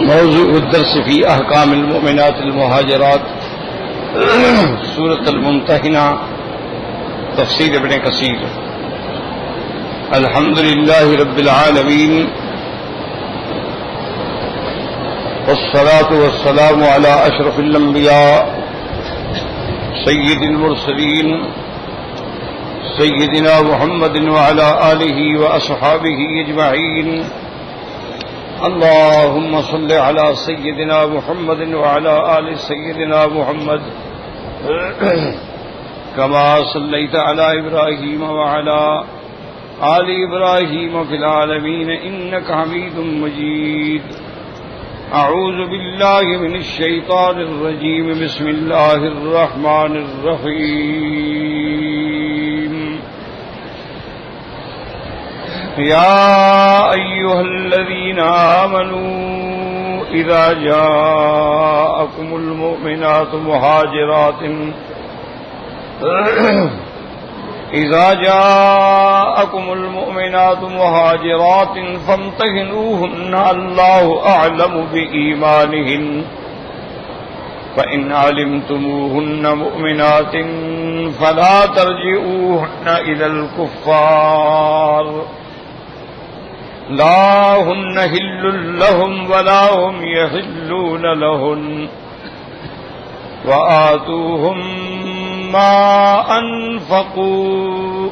موضوع الدرس في احکام المؤمنات المہاجرات سورۃ الممتحنہ تفسیر ابن کثیر۔ الحمد للہ رب العالمین والصلاة والسلام على اشرف الانبیاء سید المرسلین سیدنا محمد وعلى آلہ واصحابہ اجمعین۔ اللهم صل على سيدنا محمد وعلى آل سيدنا محمد كما صليت على إبراهيم وعلى آل إبراهيم في العالمين إنك حميد مجيد۔ أعوذ بالله من الشيطان الرجيم، بسم الله الرحمن الرحيم۔ يا أيها الذين آمنوا إذا جاءكم المؤمنات مهاجرات فامتحنوهن الله أعلم بإيمانهن، فإن علمتموهن مؤمنات فلا ترجعوهن إلى الكفار، لا هن حل لهم ولا هم يحلون لهن، وآتوهم ما أنفقوا،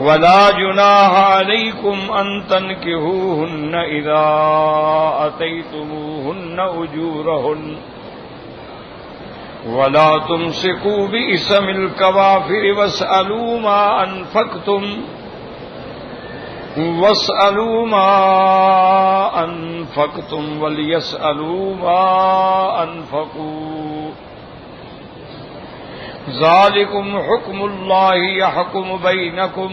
ولا جناح عليكم أن تنكحوهن إذا آتيتموهن أجورهن، ولا تمسكوا بإثم الكوافر واسألوا ما أنفقتم وليسألوا ما أنفقوا، ذلكم حكم الله يحكم بينكم،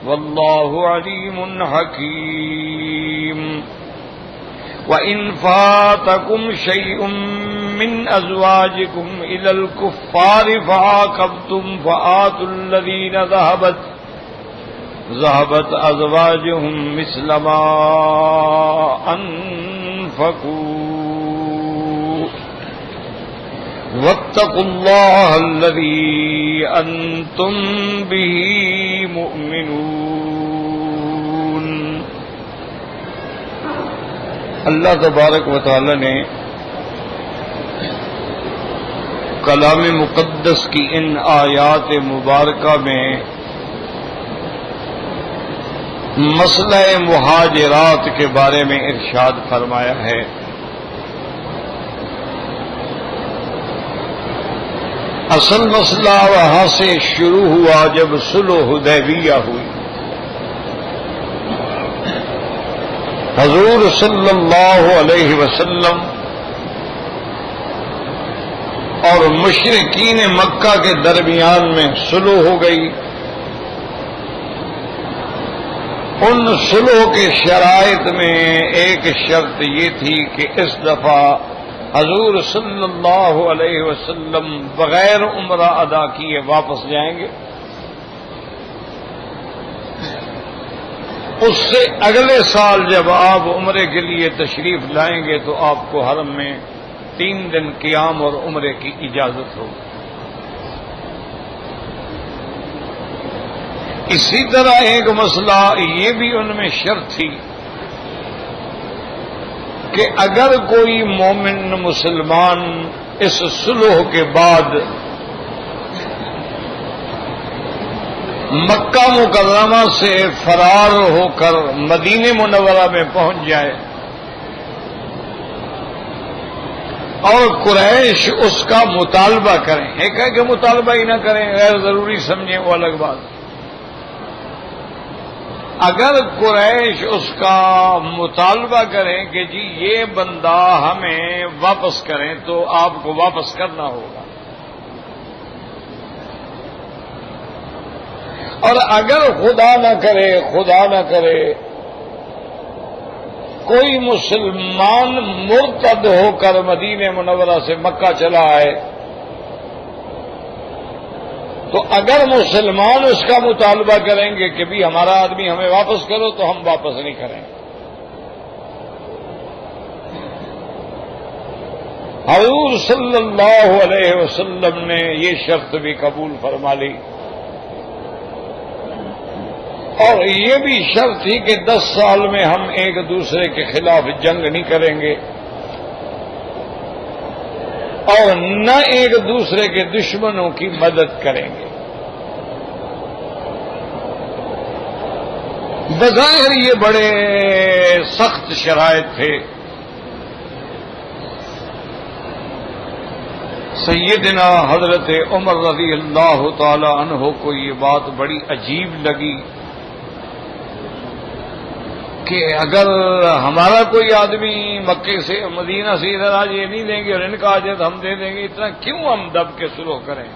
والله عليم حكيم۔ وإن فاتكم شيء من أزواجكم إلى الكفار فعاقبتم فآتوا الذين ذهبت أزواجهم مثل ما أنفقوا، واتقوا الله الذي أنتم به مؤمنون۔ اللہ تبارک و تعالی نے کلام مقدس کی ان آیات مبارکہ میں مسئلہ مہاجرات کے بارے میں ارشاد فرمایا ہے۔ اصل مسئلہ وہاں سے شروع ہوا جب صلح حدیبیہ ہوئی۔ حضور صلی اللہ علیہ وسلم اور مشرکین مکہ کے درمیان میں صلح ہو گئی۔ ان صلح کے شرائط میں ایک شرط یہ تھی کہ اس دفعہ حضور صلی اللہ علیہ وسلم بغیر عمرہ ادا کیے واپس جائیں گے۔ اس سے اگلے سال جب آپ عمرے کے لیے تشریف لائیں گے تو آپ کو حرم میں 3 دن قیام اور عمرے کی اجازت ہوگی۔ اسی طرح ایک مسئلہ یہ بھی ان میں شرط تھی کہ اگر کوئی مومن مسلمان اس صلح کے بعد مکہ مکرمہ سے فرار ہو کر مدینہ منورہ میں پہنچ جائے اور قریش اس کا مطالبہ کریں، ایک ہے کہ مطالبہ ہی نہ کریں، غیر ضروری سمجھیں، وہ الگ بات۔ اگر قریش اس کا مطالبہ کریں کہ جی یہ بندہ ہمیں واپس کریں تو آپ کو واپس کرنا ہوگا، اور اگر خدا نہ کرے کوئی مسلمان مرتد ہو کر مدینہ منورہ سے مکہ چلا آئے تو اگر مسلمان اس کا مطالبہ کریں گے کہ بھی ہمارا آدمی ہمیں واپس کرو تو ہم واپس نہیں کریں گے۔ حضور صلی اللہ علیہ وسلم نے یہ شرط بھی قبول فرما لی، اور یہ بھی شرط تھی کہ 10 سال میں ہم ایک دوسرے کے خلاف جنگ نہیں کریں گے اور نہ ایک دوسرے کے دشمنوں کی مدد کریں گے۔ بظاہر یہ بڑے سخت شرائط تھے۔ سیدنا حضرت عمر رضی اللہ تعالی عنہ کو یہ بات بڑی عجیب لگی کہ اگر ہمارا کوئی آدمی مکے سے مدینہ سے ادھر آج یہ نہیں دیں گے اور ان کا آج ہم دے دیں گے، اتنا کیوں ہم دب کے سلو کریں؟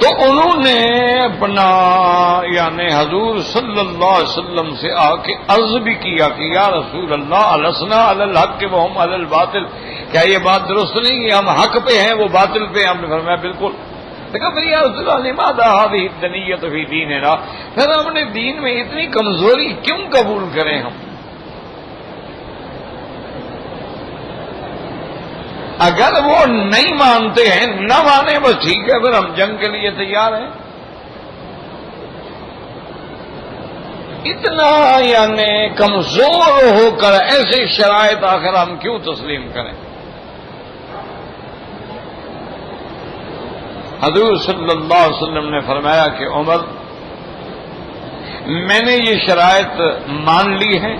تو انہوں نے اپنا یعنی حضور صلی اللہ علیہ وسلم سے آ کے عرض بھی کیا کہ یا رسول اللہ السنا علی الحق وہم علی الباطل، کیا یہ بات درست نہیں کہ ہم حق پہ ہیں وہ باطل پہ؟ ہم نے فرمایا بالکل۔ دیکھا پھر یا رسول اللہ لماذا هذه الدنیۃ فی دیننا، پھر ہم نے دین میں اتنی کمزوری کیوں قبول کریں؟ ہم اگر وہ نہیں مانتے ہیں نہ مانے بس ٹھیک ہے، پھر ہم جنگ کے لیے تیار ہیں۔ اتنا یعنی کمزور ہو کر ایسے شرائط آخر ہم کیوں تسلیم کریں؟ حضور صلی اللہ علیہ وسلم نے فرمایا کہ عمر، میں نے یہ شرائط مان لی ہے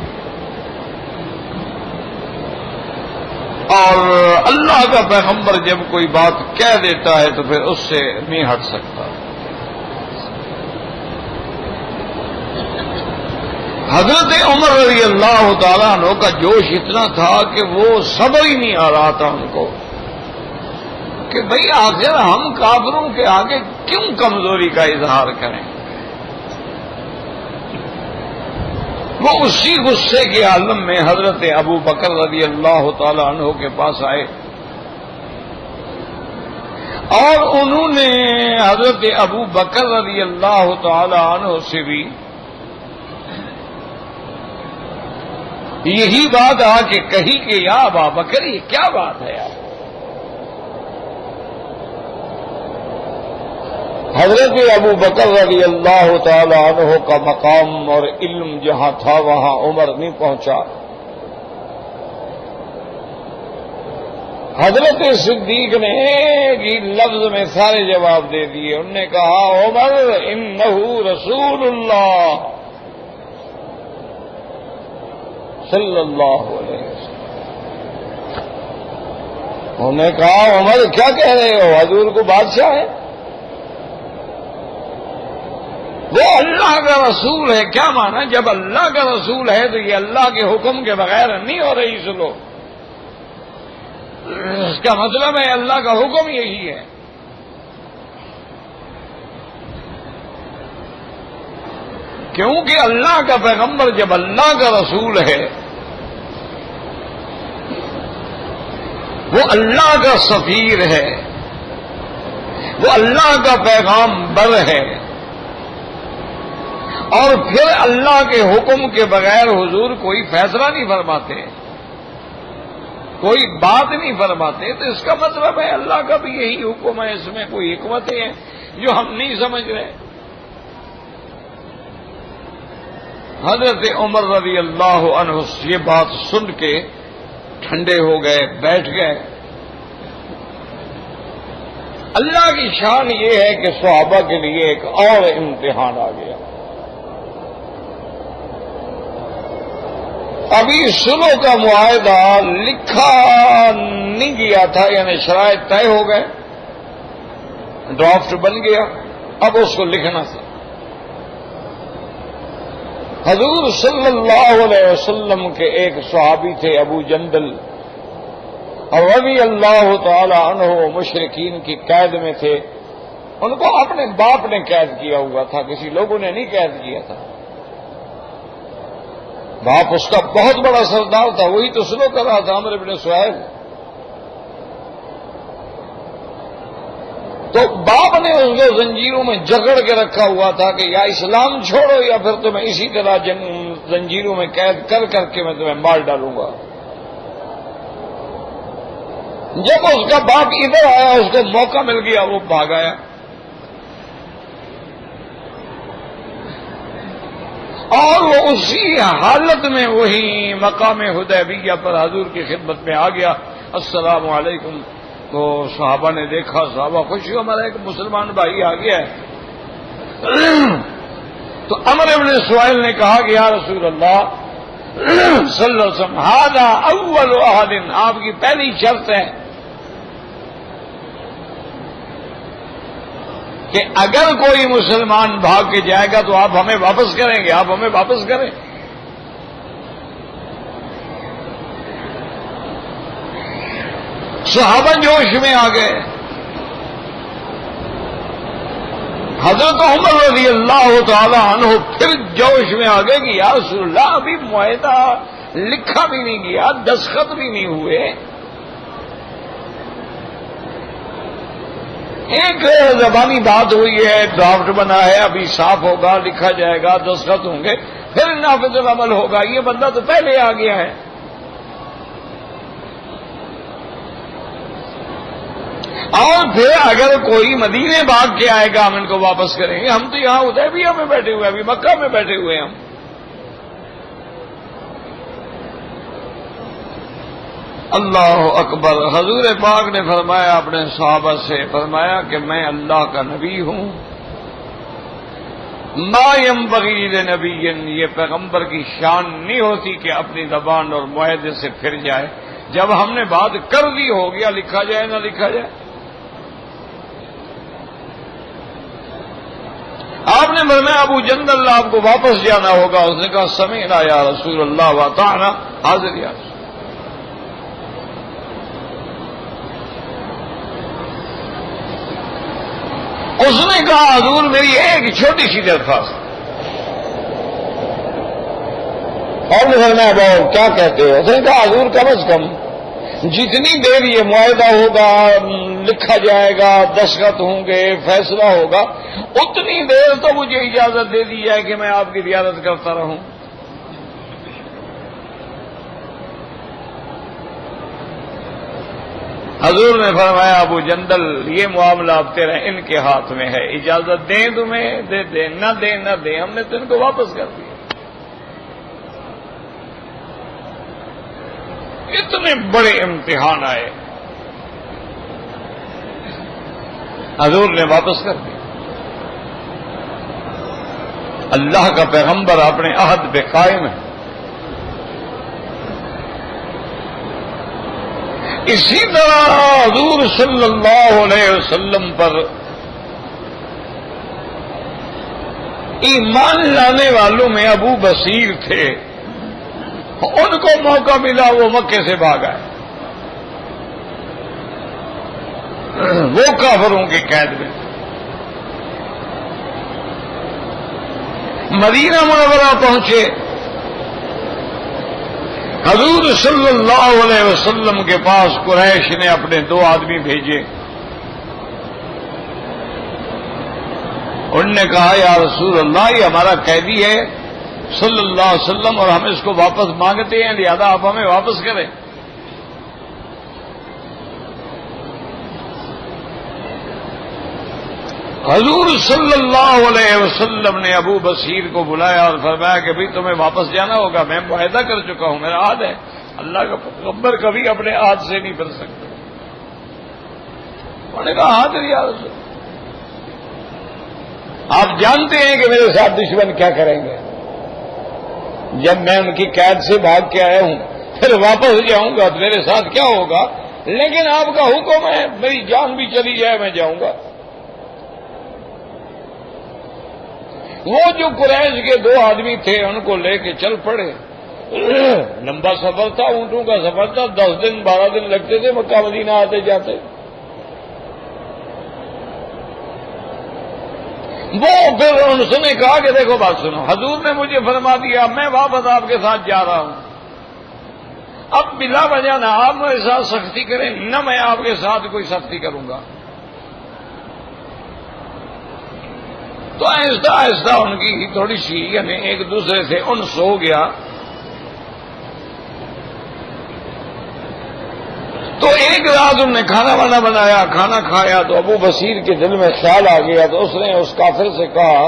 اور اللہ کا پیغمبر جب کوئی بات کہہ دیتا ہے تو پھر اس سے نہیں ہٹ سکتا۔ حضرت عمر رضی اللہ تعالیٰ عنہ کا جوش اتنا تھا کہ وہ صبر ہی نہیں آ رہا تھا ان کو کہ بھئی آخر ہم کافروں کے آگے کیوں کمزوری کا اظہار کریں۔ وہ اسی غصے کے عالم میں حضرت ابو بکر رضی اللہ تعالی عنہ کے پاس آئے اور انہوں نے حضرت ابو بکر رضی اللہ تعالی عنہ سے بھی یہی بات آ کے کہی کہ یا ابا بکر یہ کیا بات ہے یار؟ حضرت ابو بکر رضی اللہ تعالی عنہ کا مقام اور علم جہاں تھا وہاں عمر نہیں پہنچا۔ حضرت صدیق نے ایک ہی لفظ میں سارے جواب دے دیے۔ انہوں نے کہا عمر انہ رسول اللہ صلی اللہ علیہ وسلم۔ انہوں نے کہا عمر کیا کہہ رہے ہو؟ حضور کو بادشاہ ہے، وہ اللہ کا رسول ہے۔ کیا مانا؟ جب اللہ کا رسول ہے تو یہ اللہ کے حکم کے بغیر نہیں ہو رہی سلو، اس کا مطلب ہے اللہ کا حکم یہی ہے۔ کیونکہ اللہ کا پیغمبر جب اللہ کا رسول ہے وہ اللہ کا سفیر ہے، وہ اللہ کا پیغام بر ہے، اور پھر اللہ کے حکم کے بغیر حضور کوئی فیصلہ نہیں فرماتے، کوئی بات نہیں فرماتے، تو اس کا مطلب ہے اللہ کا بھی یہی حکم ہے، اس میں کوئی حکمتیں ہیں جو ہم نہیں سمجھ رہے۔ حضرت عمر رضی اللہ عنہ یہ بات سن کے ٹھنڈے ہو گئے، بیٹھ گئے۔ اللہ کی شان یہ ہے کہ صحابہ کے لیے ایک اور امتحان آ گیا۔ ابھی صلح کا معاہدہ لکھا نہیں گیا تھا، یعنی شرائط طے ہو گئے، ڈرافٹ بن گیا، اب اس کو لکھنا تھا۔ حضور صلی اللہ علیہ وسلم کے ایک صحابی تھے ابو جندل، اور رضی اللہ تعالی عنہ مشرکین کی قید میں تھے۔ ان کو اپنے باپ نے قید کیا ہوا تھا، کسی لوگوں نے نہیں قید کیا تھا۔ باپ اس کا بہت بڑا سردار تھا، وہی تو سلو کر رہا تھا، عمرو بن سہیل۔ تو باپ نے اس کو زنجیروں میں جکڑ کے رکھا ہوا تھا کہ یا اسلام چھوڑو یا پھر تمہیں اسی طرح زنجیروں میں قید کر کر کے میں تمہیں مار ڈالوں گا۔ جب اس کا باپ ادھر آیا، اس کو موقع مل گیا، وہ بھاگ آیا، اور وہ اسی حالت میں وہی مقام حدیبیہ پر حضور کی خدمت میں آ گیا۔ السلام علیکم، تو صحابہ نے دیکھا، صحابہ خوش ہوئے، ہمارا ایک مسلمان بھائی آ گیا ہے۔ تو عمر بن سہیل نے کہا کہ یا رسول اللہ صلی اللہ علیہ وسلم، ھذا اول عہد، آپ کی پہلی شرط ہے کہ اگر کوئی مسلمان بھاگ کے جائے گا تو آپ ہمیں واپس کریں گے، آپ ہمیں واپس کریں۔ صحابہ جوش میں آ گئے۔ حضرت عمر رضی اللہ تعالی عنہ پھر جوش میں آ گئے کہ یا رسول اللہ، ابھی معاہدہ لکھا بھی نہیں گیا، دستخط بھی نہیں ہوئے، ایک زبانی بات ہوئی ہے، ڈرافٹ بنا ہے، ابھی صاف ہوگا، لکھا جائے گا، دستخط ہوں گے، پھر نافذ العمل ہوگا، یہ بندہ تو پہلے آ گیا ہے۔ اور پھر اگر کوئی مدینے بھاگ کے آئے گا ہم ان کو واپس کریں گے، ہم تو یہاں حدیبیہ میں بیٹھے ہوئے ہیں، ابھی مکہ میں بیٹھے ہوئے ہیں ہم۔ اللہ اکبر۔ حضور پاک نے فرمایا اپنے صحابہ سے، فرمایا کہ میں اللہ کا نبی ہوں، ما ينبغي لنبی، یہ پیغمبر کی شان نہیں ہوتی کہ اپنی زبان اور معاہدے سے پھر جائے، جب ہم نے بات کر دی ہو گیا، لکھا جائے نہ لکھا جائے۔ آپ نے فرمایا ابو جندل آپ کو واپس جانا ہوگا، اس نے کہا سمعنا یا رسول اللہ واطعنا، حاضر یا رسول۔ اس نے کہا حضور میری ایک چھوٹی سی درخواست، اور نے فرمایا بہت کیا کہتے ہو؟ اس نے کہا حضور کم از کم جتنی دیر یہ معاہدہ ہوگا، لکھا جائے گا، دستخط ہوں گے، فیصلہ ہوگا، اتنی دیر تو مجھے اجازت دے دی جائے کہ میں آپ کی زیارت کرتا رہوں۔ حضور نے فرمایا ابو جندل یہ معاملہ اب تیرے ان کے ہاتھ میں ہے، اجازت دیں تمہیں دے دیں، نہ دیں نہ دیں، ہم نے تو ان کو واپس کر دیا۔ اتنے بڑے امتحان آئے، حضور نے واپس کر دیا۔ اللہ کا پیغمبر اپنے عہد پہ قائم ہے۔ اسی طرح حضور صلی اللہ علیہ وسلم پر ایمان لانے والوں میں ابو بصیر تھے، ان کو موقع ملا، وہ مکے سے بھاگ آئے، وہ کافروں کی قید میں۔ مدینہ منورہ پہنچے، حضور صلی اللہ علیہ وسلم کے پاس قریش نے اپنے 2 آدمی بھیجے، انہوں نے کہا یا رسول اللہ یہ ہمارا قیدی ہے صلی اللہ علیہ وسلم اور ہم اس کو واپس مانگتے ہیں، لہذا آپ ہمیں واپس کریں۔ حضور صلی اللہ علیہ وسلم نے ابو بصیر کو بلایا اور فرمایا کہ بھئی تمہیں واپس جانا ہوگا، میں معاہدہ کر چکا ہوں، میرا عہد ہے، اللہ کا پیغمبر کبھی اپنے عہد سے نہیں پھر سکتے۔ انہوں نے کہا حاضر یا رسول، آپ جانتے ہیں کہ میرے ساتھ دشمن کیا کریں گے، جب میں ان کی قید سے بھاگ کے آیا ہوں پھر واپس جاؤں گا تو میرے ساتھ کیا ہوگا، لیکن آپ کا حکم ہے، میری جان بھی چلی جائے میں جاؤں گا۔ وہ جو قریش کے 2 آدمی تھے ان کو لے کے چل پڑے، لمبا سفر تھا، اونٹوں کا سفر تھا، 10 دن 12 دن لگتے تھے مکہ مدینہ آتے جاتے۔ وہ پھر انہوں نے کہا کہ دیکھو بات سنو، حضور نے مجھے فرما دیا میں واپس آپ کے ساتھ جا رہا ہوں، اب بلا وجہ نہ آپ میرے ساتھ سختی کریں، نہ میں آپ کے ساتھ کوئی سختی کروں گا۔ تو آہستہ آہستہ ان کی تھوڑی سی یعنی ایک دوسرے سے انس ہو گیا. تو ایک رات انہوں نے کھانا وانا بنایا، کھانا کھایا تو ابو بصیر کے دل میں خیال آ گیا. تو اس نے اس کافر سے کہا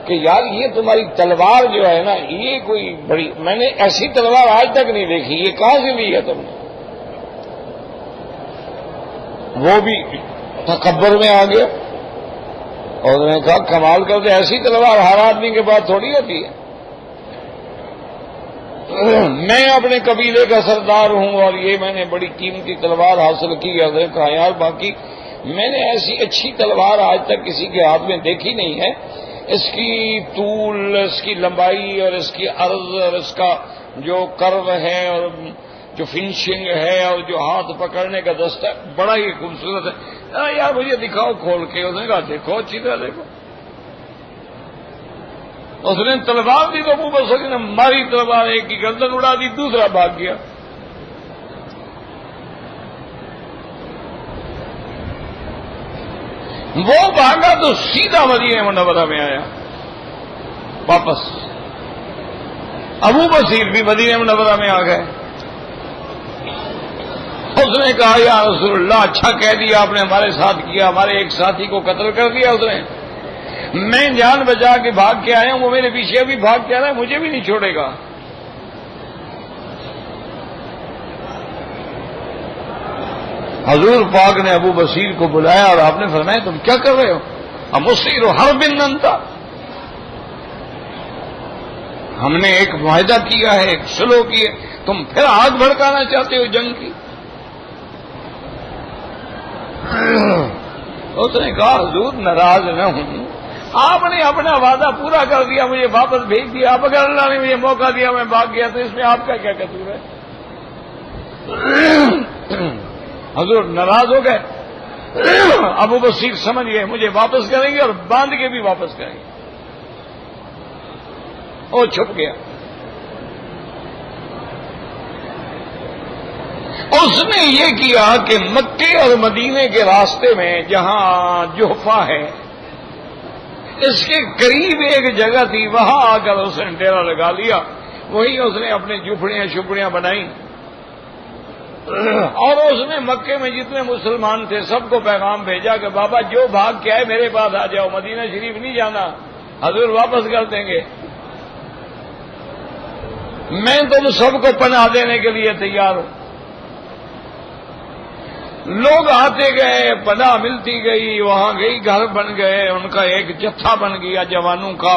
کہ یار یہ تمہاری تلوار جو ہے نا یہ کوئی بڑی، میں نے ایسی تلوار آج تک نہیں دیکھی، یہ کہاں سے لی ہے تم نے؟ وہ بھی تکبر میں آ گیا اور انہوں نے کہا کمال کرتے، ایسی تلوار ہر آدمی کے پاس تھوڑی ہوتی ہے. میں اپنے قبیلے کا سردار ہوں اور یہ میں نے بڑی قیمتی تلوار حاصل کی ہے. انہوں نے کہا یار باقی میں نے ایسی اچھی تلوار آج تک کسی کے ہاتھ میں دیکھی نہیں ہے. اس کی طول، اس کی لمبائی اور اس کی عرض اور اس کا جو کرو ہے اور جو فنشنگ ہے اور جو ہاتھ پکڑنے کا دستہ بڑا ہی خوبصورت ہے. یار مجھے دکھاؤ کھول کے. اس نے کہا دیکھو اچھی طرح دیکھو. اس نے تلوار دی تو ابو بصیر نے ماری تلوار، ایک کی گردن اڑا دی، دوسرا بھاگ گیا. وہ بھاگا تو سیدھا مدینہ منورہ میں آیا واپس. ابو بصیر بھی مدینہ منورہ میں آ گئے. اس نے کہا یا رسول اللہ اچھا کہہ دیا آپ نے ہمارے ساتھ کیا، ہمارے ایک ساتھی کو قتل کر دیا اس نے. میں جان بچا کے بھاگ کے آیا ہوں، وہ میرے پیچھے ابھی بھاگ کے آ رہا ہے، مجھے بھی نہیں چھوڑے گا. حضور پاک نے ابو بصیر کو بلایا اور آپ نے فرمایا تم کیا کر رہے ہو؟ امصیر حرب انت، ہم نے ایک معاہدہ کیا ہے، ایک سلو کی ہے، تم پھر آگ بھڑکانا چاہتے ہو جنگ کی. اس نے کہا حضور ناراض نہ ہوں، آپ نے اپنا وعدہ پورا کر دیا، مجھے واپس بھیج دیا. اب اگر اللہ نے مجھے موقع دیا میں بھاگ گیا تو اس میں آپ کا کیا قصور ہے؟ حضور ناراض ہو گئے. ابو بصیر سمجھ گئے مجھے واپس کریں گے اور باندھ کے بھی واپس کریں گے. وہ چھپ گیا. اس نے یہ کیا کہ مکے اور مدینے کے راستے میں جہاں جوفہ ہے اس کے قریب ایک جگہ تھی، وہاں آ کر اس نے ڈیرا لگا لیا. وہی اس نے اپنی جھوپڑیاں شپڑیاں بنائی اور اس نے مکے میں جتنے مسلمان تھے سب کو پیغام بھیجا کہ بابا جو بھاگ کے آئے میرے پاس آ جاؤ، مدینہ شریف نہیں جانا، حضور واپس کر دیں گے. میں تم سب کو پناہ دینے کے لیے تیار ہوں. لوگ آتے گئے، پناہ ملتی گئی، وہاں گئی، گھر بن گئے، ان کا ایک جتھا بن گیا جوانوں کا.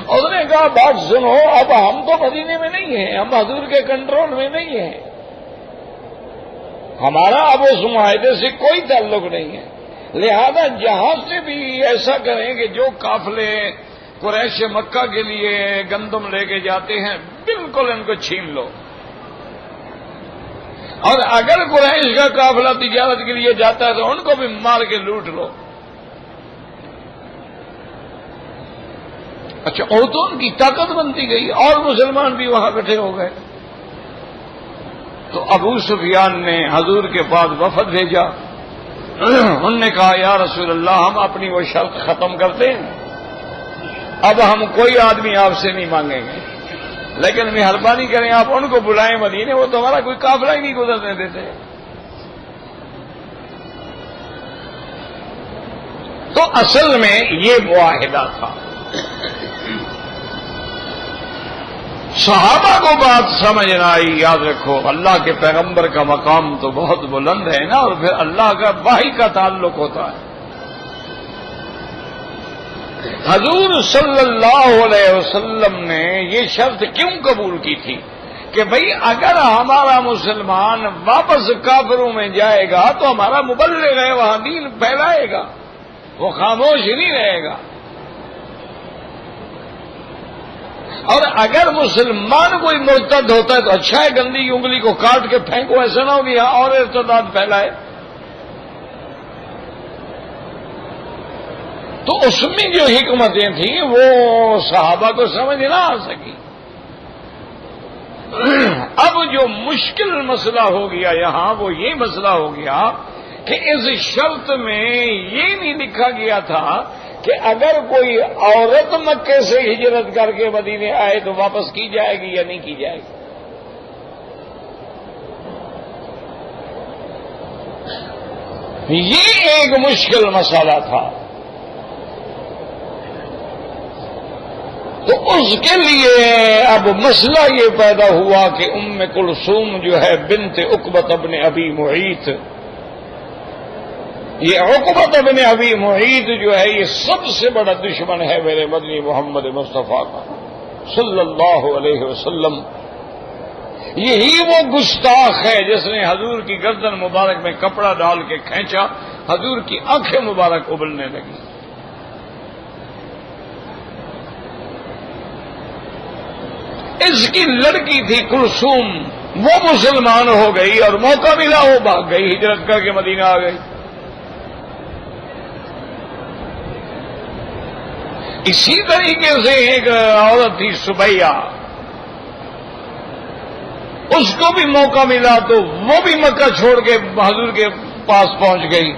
اس نے کہا بات سنو، اب ہم تو مدینے میں نہیں ہیں، ہم حضور کے کنٹرول میں نہیں ہیں، ہمارا اب اس معاہدے سے کوئی تعلق نہیں ہے. لہذا جہاں سے بھی ایسا کریں کہ جو قافلے قریش مکہ کے لیے گندم لے کے جاتے ہیں بالکل ان کو چھین لو، اور اگر قریش کا قافلہ تجارت کے لیے جاتا ہے تو ان کو بھی مار کے لوٹ لو. اچھا اور تو ان کی طاقت بنتی گئی اور مسلمان بھی وہاں اکٹھے ہو گئے. تو ابو سفیان نے حضور کے پاس وفد بھیجا. انہوں نے کہا یا رسول اللہ ہم اپنی وہ شرط ختم کرتے ہیں، اب ہم کوئی آدمی آپ سے نہیں مانگیں گے، لیکن مہربانی کریں آپ ان کو بلائیں مدینے، وہ تو ہمارا کوئی قافلہ ہی نہیں گزرنے دیتے. تو اصل میں یہ معاہدہ تھا. صحابہ کو بات سمجھ نہ آئی. یاد رکھو اللہ کے پیغمبر کا مقام تو بہت بلند ہے نا، اور پھر اللہ کا وحی کا تعلق ہوتا ہے. حضور صلی اللہ علیہ وسلم نے یہ شرط کیوں قبول کی تھی کہ بھئی اگر ہمارا مسلمان واپس کافروں میں جائے گا تو ہمارا مبلغ ہے، وہاں دین پھیلائے گا، وہ خاموش نہیں رہے گا. اور اگر مسلمان کوئی مرتد ہوتا ہے تو اچھا ہے، گندی انگلی کو کاٹ کے پھینکو، ایسا نہ ہو کہ یہاں اور ارتداد پھیلائے. تو اس میں جو حکمتیں تھیں وہ صحابہ کو سمجھ نہ آ سکی. اب جو مشکل مسئلہ ہو گیا یہاں وہ یہ مسئلہ ہو گیا کہ اس شرط میں یہ نہیں لکھا گیا تھا کہ اگر کوئی عورت مکے سے ہجرت کر کے مدینے آئے تو واپس کی جائے گی یا نہیں کی جائے گی؟ یہ ایک مشکل مسئلہ تھا. تو اس کے لیے اب مسئلہ یہ پیدا ہوا کہ ام کلثوم جو ہے بنت عقبۃ بن ابی معیط، یہ عقبۃ بن ابی معیط جو ہے یہ سب سے بڑا دشمن ہے میرے مدنی محمد مصطفیٰ کا صلی اللہ علیہ وسلم. یہی وہ گستاخ ہے جس نے حضور کی گردن مبارک میں کپڑا ڈال کے کھینچا، حضور کی آنکھیں مبارک ابلنے لگی. اس کی لڑکی تھی کلثوم، وہ مسلمان ہو گئی اور موقع ملا وہ بھاگ گئی، ہجرت کر کے مدینہ آ گئی. اسی طریقے سے ایک عورت تھی سبیہ، اس کو بھی موقع ملا تو وہ بھی مکہ چھوڑ کے حضور کے پاس پہنچ گئی.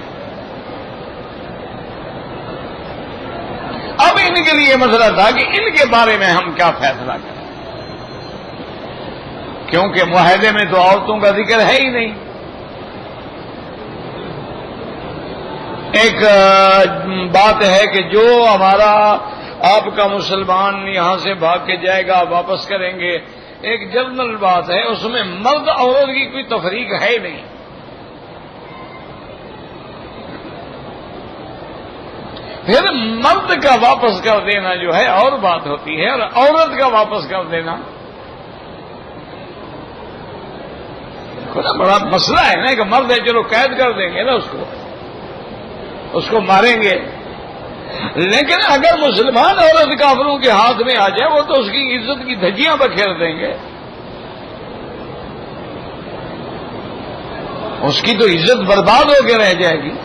اب ان کے لیے مسئلہ تھا کہ ان کے بارے میں ہم کیا فیصلہ کریں، کیونکہ معاہدے میں تو عورتوں کا ذکر ہے ہی نہیں. ایک بات ہے کہ جو ہمارا آپ کا مسلمان یہاں سے بھاگ کے جائے گا واپس کریں گے، ایک جنرل بات ہے، اس میں مرد عورت کی کوئی تفریق ہے نہیں. پھر مرد کا واپس کر دینا جو ہے اور بات ہوتی ہے، اور عورت کا واپس کر دینا بڑا مسئلہ ہے نا. کہ مرد ہے چلو قید کر دیں گے نا، اس کو ماریں گے، لیکن اگر مسلمان عورت کافروں کے ہاتھ میں آ جائے وہ تو اس کی عزت کی دھجیاں بکھیر دیں گے، اس کی تو عزت برباد ہو کے رہ جائے گی.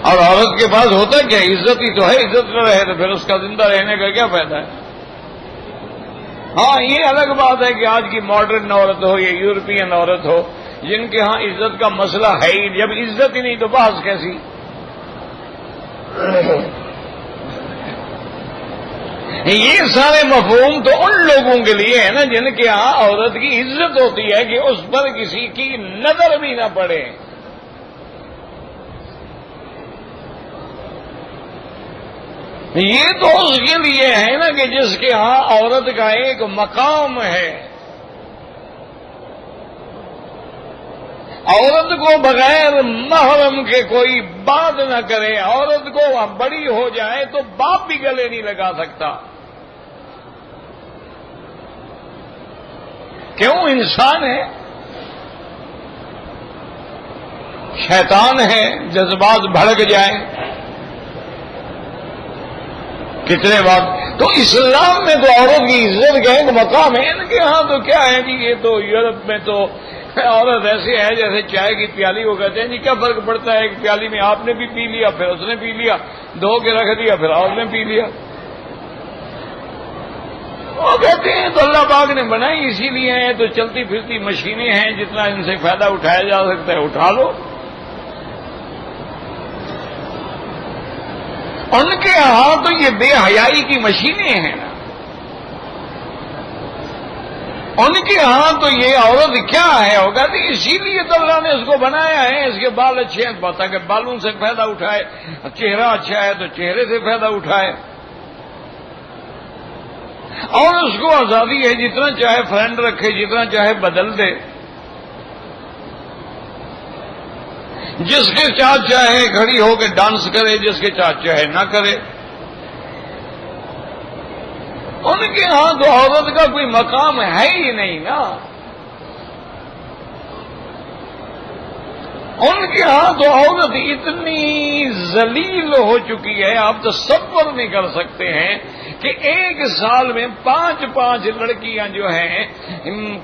اور عورت کے پاس ہوتا کیا، عزت ہی تو ہے، عزت نہ رہے تو پھر اس کا زندہ رہنے کا کیا فائدہ ہے. ہاں یہ الگ بات ہے کہ آج کی ماڈرن عورت ہو یا یورپین عورت ہو جن کے ہاں عزت کا مسئلہ ہے ہی، جب عزت ہی نہیں تو بحث کیسی. یہ سارے مفہوم تو ان لوگوں کے لیے ہے نا جن کے ہاں عورت کی عزت ہوتی ہے کہ اس پر کسی کی نظر بھی نہ پڑے. یہ تو اس کے لیے ہے نا کہ جس کے ہاں عورت کا ایک مقام ہے. عورت کو بغیر محرم کے کوئی بات نہ کرے، عورت کو بڑی ہو جائے تو باپ بھی گلے نہیں لگا سکتا. کیوں؟ انسان ہے، شیطان ہے، جذبات بھڑک جائیں. کتنے بات تو اسلام میں تو عورت کی عزت کا ایک مقام ہے. ان کے ہاں تو کیا ہے جی، یہ تو یورپ میں تو عورت ایسی ہے جیسے چائے کی پیالی وہ کہتے ہیں جی کیا فرق پڑتا ہے، ایک پیالی میں آپ نے بھی پی لیا پھر اس نے پی لیا، دھو کے رکھ دیا پھر آپ نے پی لیا. وہ کہتے ہیں تو اللہ پاک نے بنائی اسی لیے ہیں، تو چلتی پھرتی مشینیں ہیں، جتنا ان سے فائدہ اٹھایا جا سکتا ہے اٹھا لو. ان کے ہاں تو یہ بے حیائی کی مشینیں ہیں نا. ان کے ہاں تو یہ عورت کیا ہے ہوگا، اسی لیے تو اللہ نے اس کو بنایا ہے. اس کے بال اچھے ہیں پتہ کہ بالوں سے فائدہ اٹھائے، چہرہ اچھا ہے تو چہرے سے فائدہ اٹھائے، اور اس کو آزادی ہے جتنا چاہے فرینڈ رکھے، جتنا چاہے بدل دے، جس کے چاچ چاہے کھڑی ہو کے ڈانس کرے، جس کے چاچ چاہے نہ کرے. ان کے ہاں تو عورت کا کوئی مقام ہے ہی نہیں نا. ان کے ہاں تو عورت اتنی ذلیل ہو چکی ہے، آپ تصور نہیں کر سکتے ہیں کہ ایک سال میں 5 لڑکیاں جو ہیں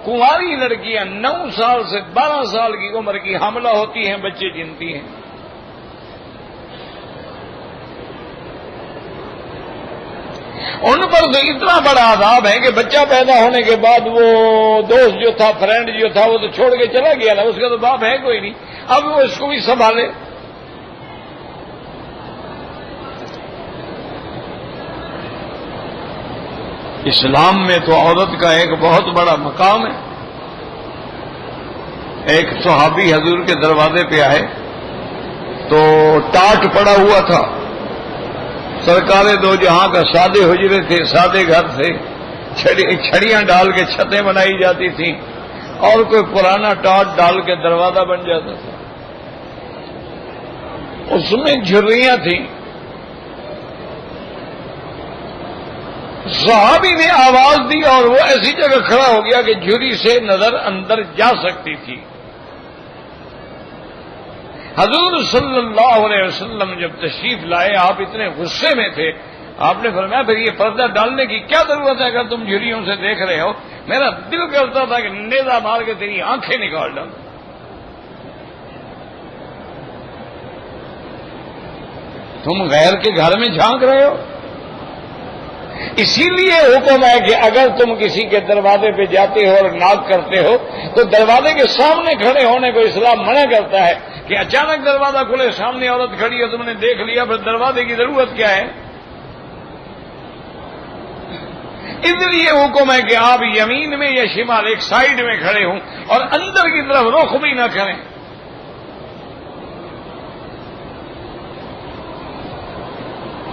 کنواری لڑکیاں 9 سال سے 12 سال کی عمر کی حاملہ ہوتی ہیں، بچے جنتی ہیں. ان پر تو اتنا بڑا عذاب ہے کہ بچہ پیدا ہونے کے بعد وہ دوست جو تھا، فرینڈ جو تھا، وہ تو چھوڑ کے چلا گیا نا، اس کا تو باپ ہے کوئی نہیں، اب وہ اس کو بھی سنبھالے. اسلام میں تو عورت کا ایک بہت بڑا مقام ہے. ایک صحابی حضور کے دروازے پہ آئے تو ٹاٹ پڑا ہوا تھا. سرکار دو جہاں کا سادے حجرے تھے, سادے گھر تھے, چھڑیاں ڈال کے چھتیں بنائی جاتی تھیں اور کوئی پرانا ٹاٹ ڈال کے دروازہ بن جاتا تھا. اس میں جھریاں تھیں. صحابی نے آواز دی اور وہ ایسی جگہ کھڑا ہو گیا کہ جھری سے نظر اندر جا سکتی تھی. حضور صلی اللہ علیہ وسلم جب تشریف لائے آپ اتنے غصے میں تھے, آپ نے فرمایا پھر یہ پردہ ڈالنے کی کیا ضرورت ہے اگر تم جھریوں سے دیکھ رہے ہو؟ میرا دل کرتا تھا کہ نیزہ مار کے تیری آنکھیں نکال ڈال. تم غیر کے گھر میں جھانک رہے ہو. اسی لیے حکم ہے کہ اگر تم کسی کے دروازے پہ جاتے ہو اور ناک کرتے ہو تو دروازے کے سامنے کھڑے ہونے کو اسلام منع کرتا ہے کہ اچانک دروازہ کھلے, سامنے عورت کھڑی ہے, تم نے دیکھ لیا, پھر دروازے کی ضرورت کیا ہے؟ اس لیے حکم ہے کہ آپ یمین میں یا شمال ایک سائیڈ میں کھڑے ہوں اور اندر کی طرف رخ بھی نہ کریں.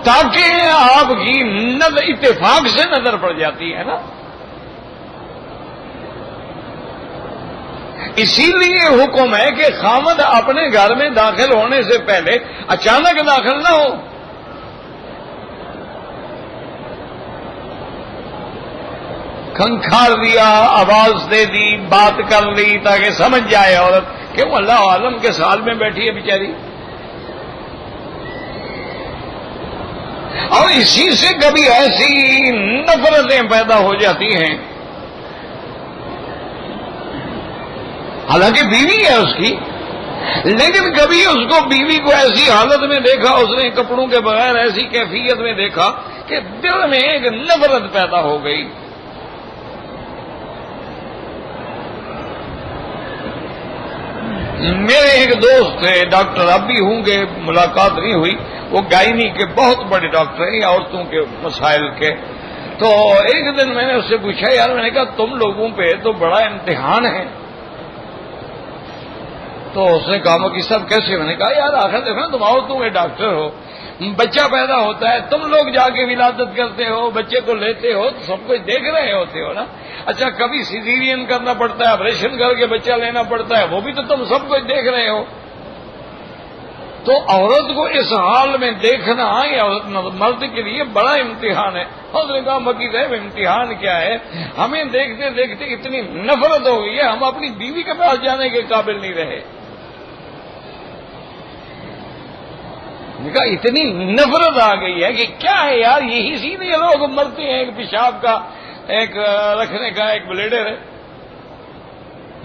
تاکہ آپ کی نظر اتفاق سے نظر پڑ جاتی ہے نا. اسی لیے حکم ہے کہ خامد اپنے گھر میں داخل ہونے سے پہلے اچانک داخل نہ ہو. کھنکھار دیا, آواز دے دی, بات کر لی تاکہ سمجھ جائے عورت کہ وہ اللہ عالم کے سال میں بیٹھی ہے بیچاری. اور اسی سے کبھی ایسی نفرتیں پیدا ہو جاتی ہیں, حالانکہ بیوی ہے اس کی, لیکن کبھی اس کو بیوی کو ایسی حالت میں دیکھا, اس نے کپڑوں کے بغیر ایسی کیفیت میں دیکھا کہ دل میں ایک نفرت پیدا ہو گئی. میرے ایک دوست تھے ڈاکٹر, اب بھی ہوں گے, ملاقات نہیں ہوئی, وہ گائنی کے بہت بڑے ڈاکٹر ہیں, عورتوں کے مسائل کے. تو ایک دن میں نے اس سے پوچھا, یار میں نے کہا تم لوگوں پہ تو بڑا امتحان ہے. تو اس نے کہا کہ سب کیسے؟ میں نے کہا یار آخر دیکھو تم عورتوں کے ڈاکٹر ہو, بچہ پیدا ہوتا ہے, تم لوگ جا کے ولادت کرتے ہو, بچے کو لیتے ہو, تو سب کچھ دیکھ رہے ہوتے ہو نا. اچھا کبھی سیزیرین کرنا پڑتا ہے, آپریشن کر کے بچہ لینا پڑتا ہے, وہ بھی تو تم سب کچھ دیکھ رہے ہو. تو عورت کو اس حال میں دیکھنا یا مرد کے لیے بڑا امتحان ہے. اس نے کہا مکی صاحب امتحان کیا ہے, ہمیں دیکھتے دیکھتے اتنی نفرت ہو گئی ہے, ہم اپنی بیوی کے پاس جانے کے قابل نہیں رہے. کہا اتنی نفرت آ گئی ہے کہ کیا ہے یار, یہی سیدھے لوگ مرتے ہیں, ایک پیشاب کا, ایک رکھنے کا ایک بلیڈر ہے,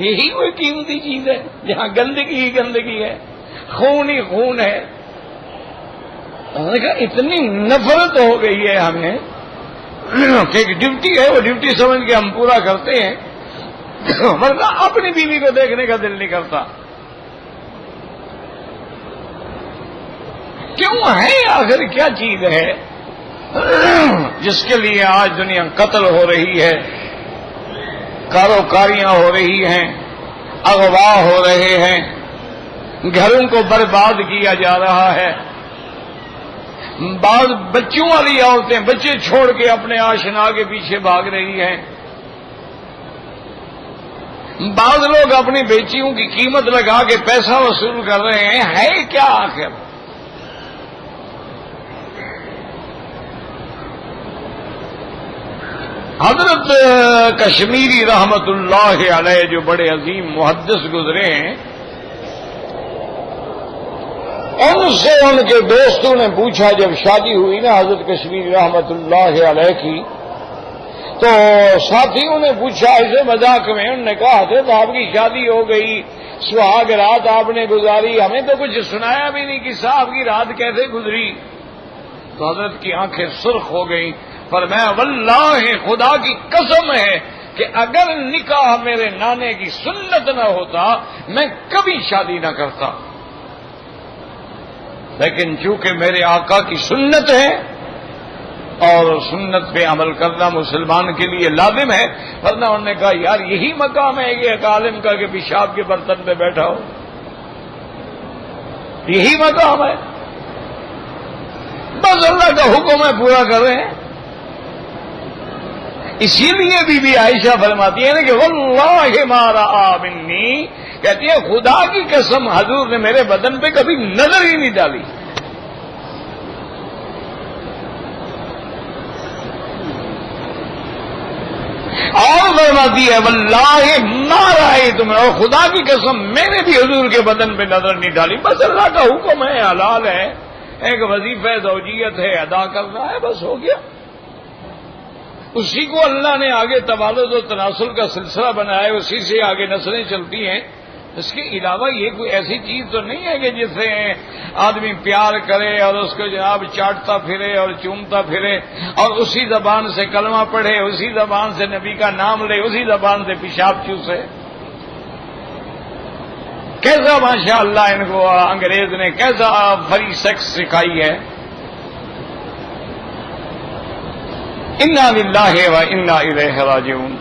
یہی کوئی قیمتی چیز ہے جہاں گندگی ہی گندگی ہے, خون ہی خون ہے. انہوں نے کہا اتنی نفرت ہو گئی ہے ہمیں کہ ایک ڈیوٹی ہے, وہ ڈیوٹی سمجھ کے ہم پورا کرتے ہیں, ورنہ اپنی بیوی کو دیکھنے کا دل نہیں کرتا. کیوں ہے آخر کیا چیز ہے جس کے لیے آج دنیا قتل ہو رہی ہے, کاروکاریاں ہو رہی ہیں, اغوا ہو رہے ہیں, گھروں کو برباد کیا جا رہا ہے. بعض بچوں والی عورتیں بچے چھوڑ کے اپنے آشنا کے پیچھے بھاگ رہی ہیں. بعض لوگ اپنی بیٹیوں کی قیمت لگا کے پیسہ وصول کر رہے ہیں. ہے کیا آخر؟ حضرت کشمیری رحمت اللہ علیہ جو بڑے عظیم محدث گزرے ہیں, ان سے ان کے دوستوں نے پوچھا, جب شادی ہوئی نا حضرت کشمیری رحمت اللہ علیہ کی, تو ساتھیوں نے پوچھا ایسے مذاق میں, انہوں نے کہا حضرت آپ کی شادی ہو گئی, سہاگ رات آپ نے گزاری, ہمیں تو کچھ سنایا بھی نہیں کہ صاحب کی رات کیسے گزری. تو حضرت کی آنکھیں سرخ ہو گئیں. فرمایا واللہ خدا کی قسم ہے کہ اگر نکاح میرے نانے کی سنت نہ ہوتا میں کبھی شادی نہ کرتا, لیکن چونکہ میرے آقا کی سنت ہے اور سنت پہ عمل کرنا مسلمان کے لیے لازم ہے، ورنہ انہوں نے کہا یار یہی مقام ہے کہ ایک عالم کا کہ پیشاب کے برتن پہ بیٹھا ہو، یہی مقام ہے، بس اللہ کا حکم ہے پورا کر رہے ہیں۔ اسی لیے بی بی عائشہ فرماتی ہے نا کہ واللہ ما رأى منی، کہتی ہے خدا کی قسم حضور نے میرے بدن پہ کبھی نظر ہی نہیں ڈالی۔ اور فرماتی ہے واللہ ما رأیتم، اور خدا کی قسم میں نے بھی حضور کے بدن پہ نظر نہیں ڈالی، بس اللہ کا حکم ہے، حلال ہے، ایک وظیفہ زوجیت ہے، ادا کرنا ہے، بس ہو گیا۔ اسی کو اللہ نے آگے توالد و تناسل کا سلسلہ بنایا ہے، اسی سے آگے نسلیں چلتی ہیں۔ اس کے علاوہ یہ کوئی ایسی چیز تو نہیں ہے کہ جس سے آدمی پیار کرے اور اس کو جناب چاٹتا پھرے اور چومتا پھرے اور اسی زبان سے کلمہ پڑھے، اسی زبان سے نبی کا نام لے، اسی زبان سے پیشاب چوسے۔ کیسا ماشاء اللہ ان کو انگریز نے کیسا فری سیکس سکھائی ہے۔ انا للہ و انا الیہ راجعون۔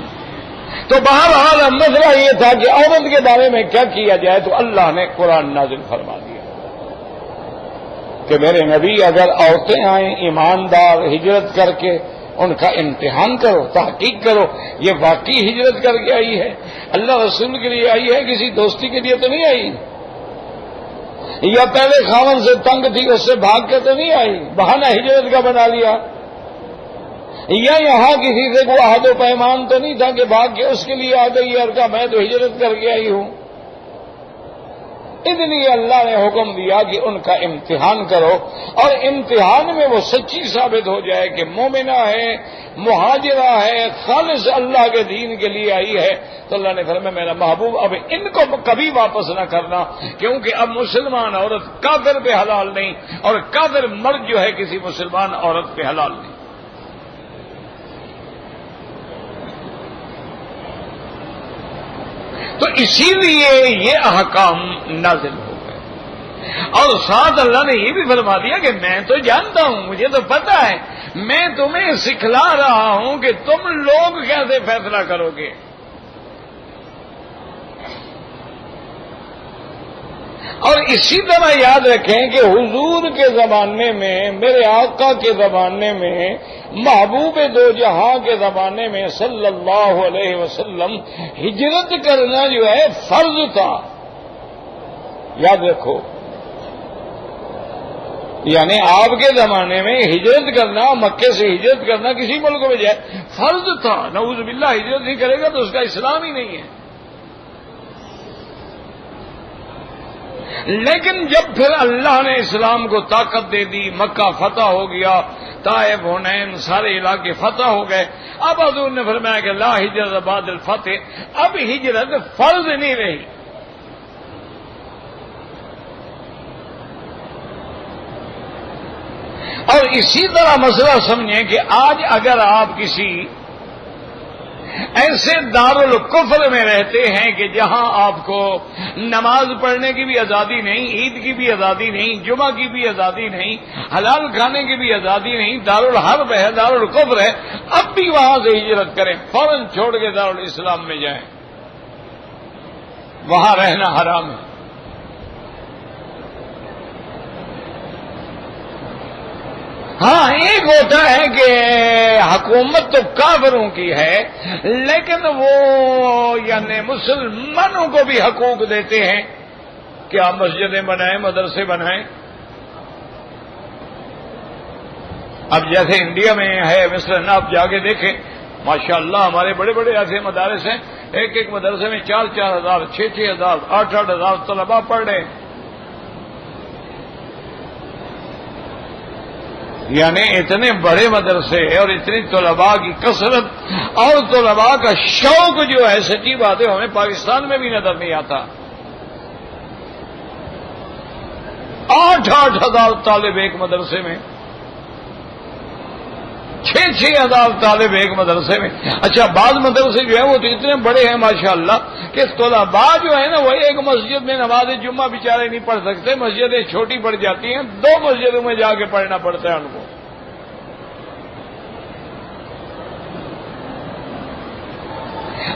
تو بہرحال مسئلہ یہ تھا کہ عورت کے بارے میں کیا کیا جائے، تو اللہ نے قرآن نازل فرما دیا کہ میرے نبی اگر عورتیں آئیں ایماندار ہجرت کر کے ان کا امتحان کرو، تحقیق کرو یہ واقعی ہجرت کر کے آئی ہے، اللہ رسول کے لیے آئی ہے، کسی دوستی کے لیے تو نہیں آئی، یا پہلے خاوند سے تنگ تھی اس سے بھاگ کے تو نہیں آئی، بہانہ ہجرت کا بنا لیا، یا یہاں کسی سے کوئی عہد و پیمان تو نہیں تھا کہ بھاگ کے اس کے لیے آ گئی اور کہا میں تو ہجرت کر کے آئی ہوں۔ اس لیے اللہ نے حکم دیا کہ ان کا امتحان کرو، اور امتحان میں وہ سچی ثابت ہو جائے کہ مومنہ ہے، مہاجرہ ہے، خالص اللہ کے دین کے لیے آئی ہے، تو اللہ نے فرمایا میرا محبوب اب ان کو کبھی واپس نہ کرنا، کیونکہ اب مسلمان عورت کافر پہ حلال نہیں، اور کافر مرد جو ہے کسی مسلمان عورت پہ حلال نہیں۔ تو اسی لیے یہ احکام نازل ہو گئے، اور ساتھ اللہ نے یہ بھی فرما دیا کہ میں تو جانتا ہوں، مجھے تو پتا ہے، میں تمہیں سکھلا رہا ہوں کہ تم لوگ کیسے فیصلہ کرو گے۔ اور اسی طرح یاد رکھیں کہ حضور کے زمانے میں، میرے آقا کے زمانے میں، محبوب دو جہاں کے زمانے میں صلی اللہ علیہ وسلم ہجرت کرنا جو ہے فرض تھا، یاد رکھو، یعنی آپ کے زمانے میں ہجرت کرنا، مکے سے ہجرت کرنا کسی ملک میں جائے فرض تھا، نعوذ باللہ ہجرت نہیں کرے گا تو اس کا اسلام ہی نہیں ہے۔ لیکن جب پھر اللہ نے اسلام کو طاقت دے دی، مکہ فتح ہو گیا، طائف، حنین سارے علاقے فتح ہو گئے، اب حضور نے فرمایا کہ لا ہجرت بعد الفتح، اب ہجرت فرض نہیں رہی۔ اور اسی طرح مسئلہ سمجھیں کہ آج اگر آپ کسی ایسے دارالکفر میں رہتے ہیں کہ جہاں آپ کو نماز پڑھنے کی بھی آزادی نہیں، عید کی بھی آزادی نہیں، جمعہ کی بھی آزادی نہیں، حلال کھانے کی بھی آزادی نہیں، دارالحرب ہے، دارالکفر ہے، اب بھی وہاں سے ہجرت کریں، فوراً چھوڑ کے دارالاسلام میں جائیں، وہاں رہنا حرام ہے۔ ہاں ایک ہوتا ہے کہ حکومت تو کافروں کی ہے، لیکن وہ یعنی مسلمانوں کو بھی حقوق دیتے ہیں کہ آپ مسجدیں بنائیں، مدرسے بنائیں۔ اب جیسے انڈیا میں ہے مثلاً آپ جا کے دیکھیں، ماشاءاللہ ہمارے بڑے بڑے ایسے مدارس ہیں، ایک ایک مدرسے میں 4-4 ہزار، 6-6 ہزار، 8-8 ہزار طلباء پڑھ رہے ہیں، یعنی اتنے بڑے مدرسے اور اتنی طلباء کی کثرت اور طلباء کا شوق جو ہے، سچی بات ہے ہمیں پاکستان میں بھی نظر نہیں آتا۔ 8-8 ہزار طالب ایک مدرسے میں، 6-6 ہزار طالب ایک مدرسے میں۔ اچھا بعض مدرسے جو ہیں وہ تو اتنے بڑے ہیں ماشاءاللہ کہ طلباء جو ہے نا وہ ایک مسجد میں نماز جمعہ بیچارے نہیں پڑھ سکتے، مسجدیں چھوٹی پڑ جاتی ہیں، 2 مسجدوں میں جا کے پڑھنا پڑتا ہے ان کو۔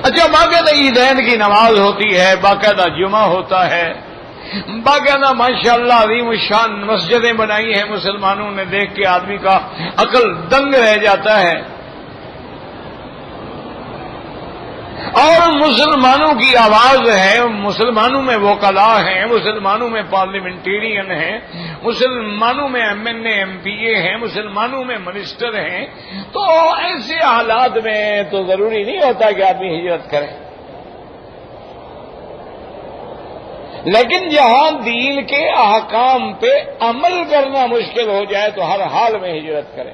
اچھا باقاعدہ عیدین کی نماز ہوتی ہے، باقاعدہ جمعہ ہوتا ہے، باقاعدہ ماشاءاللہ عظیم الشان مسجدیں بنائی ہیں مسلمانوں نے، دیکھ کے آدمی کا عقل دنگ رہ جاتا ہے، اور مسلمانوں کی آواز ہے، مسلمانوں میں وکلاء ہیں، مسلمانوں میں پارلیمنٹیرین ہیں، مسلمانوں میں M N A M P A ہیں، مسلمانوں میں منسٹر ہیں، تو ایسے حالات میں تو ضروری نہیں ہوتا کہ آدمی ہجرت کرے، لیکن جہاں دین کے احکام پہ عمل کرنا مشکل ہو جائے تو ہر حال میں ہجرت کرے۔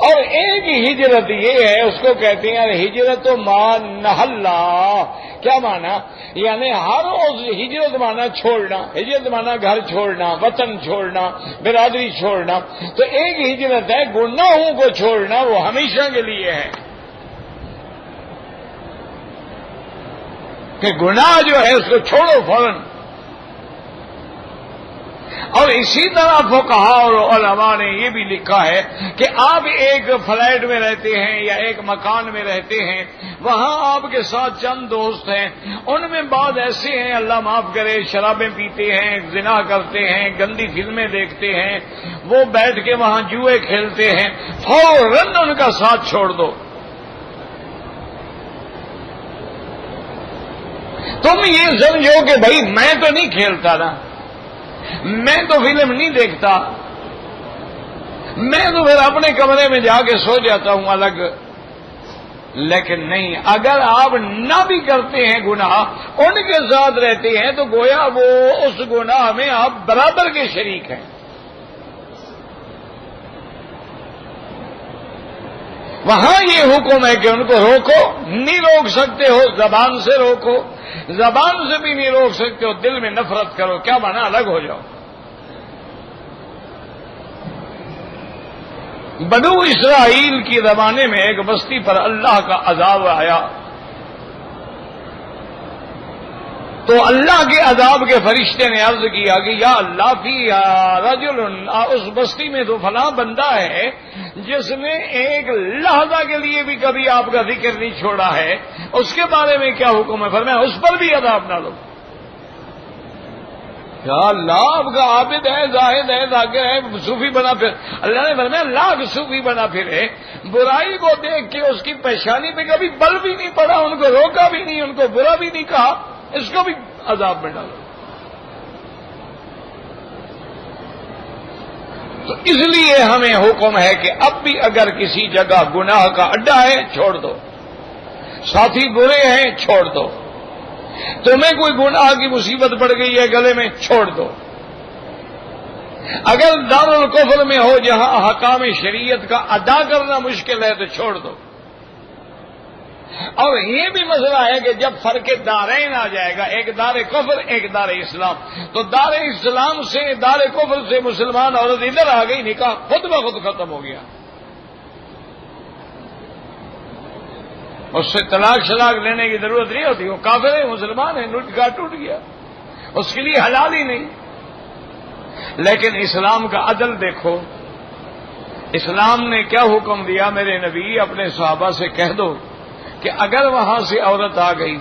اور ایک ہجرت یہ ہے، اس کو کہتے ہیں ہجرت ما نہلا۔ کیا مانا؟ یعنی ہر اس ہجرت مانا چھوڑنا، ہجرت مانا گھر چھوڑنا، وطن چھوڑنا، برادری چھوڑنا، تو ایک ہجرت ہے گناہوں کو چھوڑنا، وہ ہمیشہ کے لیے ہے کہ گناہ جو ہے اس کو چھوڑو فوراً۔ اور اسی طرح فقہاء اور علماء نے یہ بھی لکھا ہے کہ آپ ایک فلیٹ میں رہتے ہیں یا ایک مکان میں رہتے ہیں، وہاں آپ کے ساتھ چند دوست ہیں، ان میں بعض ایسے ہیں اللہ معاف کرے شرابیں پیتے ہیں، زنا کرتے ہیں، گندی فلمیں دیکھتے ہیں، وہ بیٹھ کے وہاں جوئے کھیلتے ہیں، فوراً ان کا ساتھ چھوڑ دو۔ تم یہ سمجھو کہ بھائی میں تو نہیں کھیلتا نا، میں تو فلم نہیں دیکھتا، میں تو پھر اپنے کمرے میں جا کے سو جاتا ہوں الگ، لیکن نہیں، اگر آپ نہ بھی کرتے ہیں گناہ، ان کے ساتھ رہتے ہیں تو گویا وہ اس گناہ میں آپ برابر کے شریک ہیں۔ وہاں یہ حکم ہے کہ ان کو روکو، نہیں روک سکتے ہو زبان سے روکو، زبان سے بھی نہیں روک سکتے ہو دل میں نفرت کرو، کیا مانا الگ ہو جاؤ۔ بنو اسرائیل کی زمانے میں ایک بستی پر اللہ کا عذاب آیا، تو اللہ کے عذاب کے فرشتے نے عرض کیا کہ یا اللہ فی رجل، اس بستی میں تو فلاں بندہ ہے جس نے ایک لحظہ کے لیے بھی کبھی آپ کا ذکر نہیں چھوڑا ہے، اس کے بارے میں کیا حکم ہے؟ فرمایا اس پر بھی عذاب نہ دو۔ یا اللہ آپ کا عابد ہے، زاہد ہے، ذاکر ہے، صوفی بنا پھر، اللہ نے فرمایا لاکھ صوفی بنا پھرے، برائی کو دیکھ کے اس کی پیشانی پہ کبھی بل بھی نہیں پڑا، ان کو روکا بھی نہیں، ان کو برا بھی نہیں کہا، اس کو بھی عذاب میں ڈالو۔ تو اس لیے ہمیں حکم ہے کہ اب بھی اگر کسی جگہ گناہ کا اڈا ہے چھوڑ دو، ساتھی برے ہیں چھوڑ دو، تمہیں کوئی گناہ کی مصیبت پڑ گئی ہے گلے میں چھوڑ دو، اگر دارالکفر میں ہو جہاں احکام شریعت کا ادا کرنا مشکل ہے تو چھوڑ دو۔ اور یہ بھی مسئلہ ہے کہ جب فرق دارین آ جائے گا، ایک دار کفر ایک دار اسلام، تو دار اسلام سے دار کفر سے مسلمان عورت ادھر آ گئی، نکاح خود بخود ختم ہو گیا، اس سے طلاق شلاق لینے کی ضرورت نہیں ہوتی، وہ کافر ہے مسلمان ہے، نکاح ٹوٹ گیا، اس کے لیے حلال ہی نہیں۔ لیکن اسلام کا عدل دیکھو، اسلام نے کیا حکم دیا؟ میرے نبی اپنے صحابہ سے کہہ دو کہ اگر وہاں سے عورت آ گئی،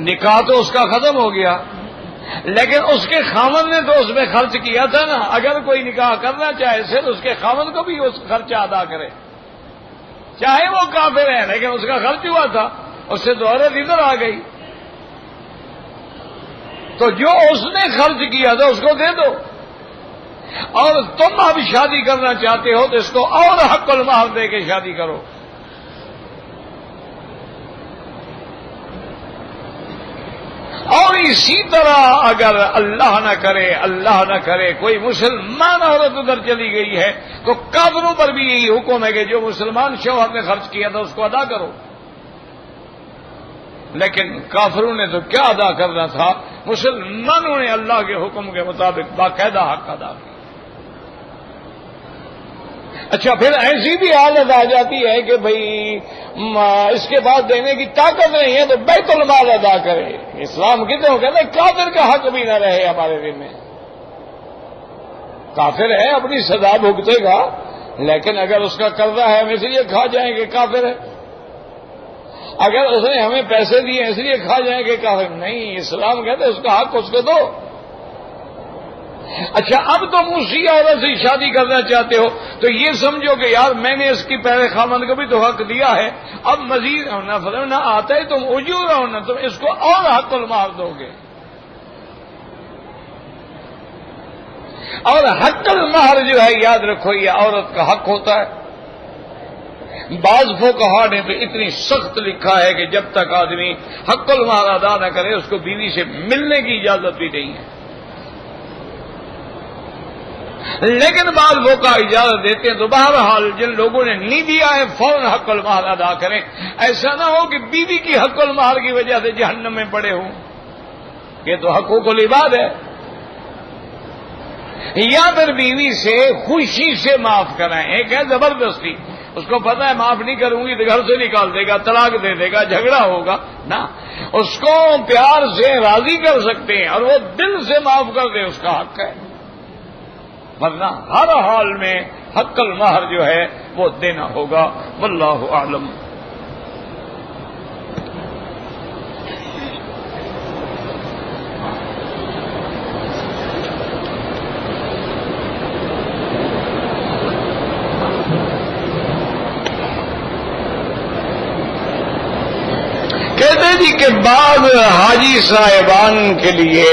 نکاح تو اس کا ختم ہو گیا، لیکن اس کے خاوند نے تو اس میں خرچ کیا تھا نا، اگر کوئی نکاح کرنا چاہے صرف اس کے خاوند کو بھی اس خرچہ ادا کرے، چاہے وہ کافر ہے لیکن اس کا خرچ ہوا تھا، اس سے تو عورت ادھر آ گئی، تو جو اس نے خرچ کیا تھا اس کو دے دو، اور تم اب شادی کرنا چاہتے ہو تو اس کو اور حق المہر دے کے شادی کرو۔ اور اسی طرح اگر اللہ نہ کرے کوئی مسلمان عورت ادھر چلی گئی ہے تو کافروں پر بھی یہی حکم ہے کہ جو مسلمان شوہر نے خرچ کیا تھا اس کو ادا کرو، لیکن کافروں نے تو کیا ادا کرنا تھا، مسلمانوں نے اللہ کے حکم کے مطابق باقاعدہ حق ادا کیا۔ اچھا پھر ایسی بھی حالت آ جاتی ہے کہ بھئی اس کے بعد دینے کی طاقت نہیں ہے تو بیت المال ادا کرے، اسلام کہتے ہو کہتے کافر کا حق بھی نہ رہے ہمارے دل میں، کافر ہے اپنی سزا بھگتے گا، لیکن اگر اس کا قرضہ ہے ہم اس لیے کھا جائیں کہ کافر ہے، اگر اس نے ہمیں پیسے دیے اس لیے کھا جائیں کہ کافر نہیں، اسلام کہتے ہیں اس کا حق اس کو دو۔ اچھا اب تم اسی عورت سے شادی کرنا چاہتے ہو تو یہ سمجھو کہ یار میں نے اس کی پہلے خامند کو بھی تو حق دیا ہے، اب مزید نہ آتا ہے تم اجور ہو نہ تم اس کو اور حق المہر دو گے۔ اور حق المہر جو ہے یاد رکھو یہ عورت کا حق ہوتا ہے۔ بعض فقہا نے تو اتنی سخت لکھا ہے کہ جب تک آدمی حق المہر ادا نہ کرے اس کو بیوی سے ملنے کی اجازت بھی نہیں ہے، لیکن بعض فقہا اجازت دیتے ہیں۔ تو بہرحال جن لوگوں نے نہیں دیا ہے فوراً حق المہر ادا کریں، ایسا نہ ہو کہ بیوی کی حق المہر کی وجہ سے جہنم میں پڑے ہوں، یہ تو حقوق العباد ہے۔ یا پھر بیوی سے خوشی سے معاف کرائیں، ایک ہے زبردستی، اس کو پتہ ہے معاف نہیں کروں گی تو گھر سے نکال دے گا، طلاق دے دے گا، جھگڑا ہوگا نا، اس کو پیار سے راضی کر سکتے ہیں اور وہ دل سے معاف کر دے اس کا حق ہے، ورنہ ہر حال میں حق المہر جو ہے وہ دینا ہوگا۔ واللہ اعلم۔ کہتے جی کہ بعض حاجی صاحبان کے لیے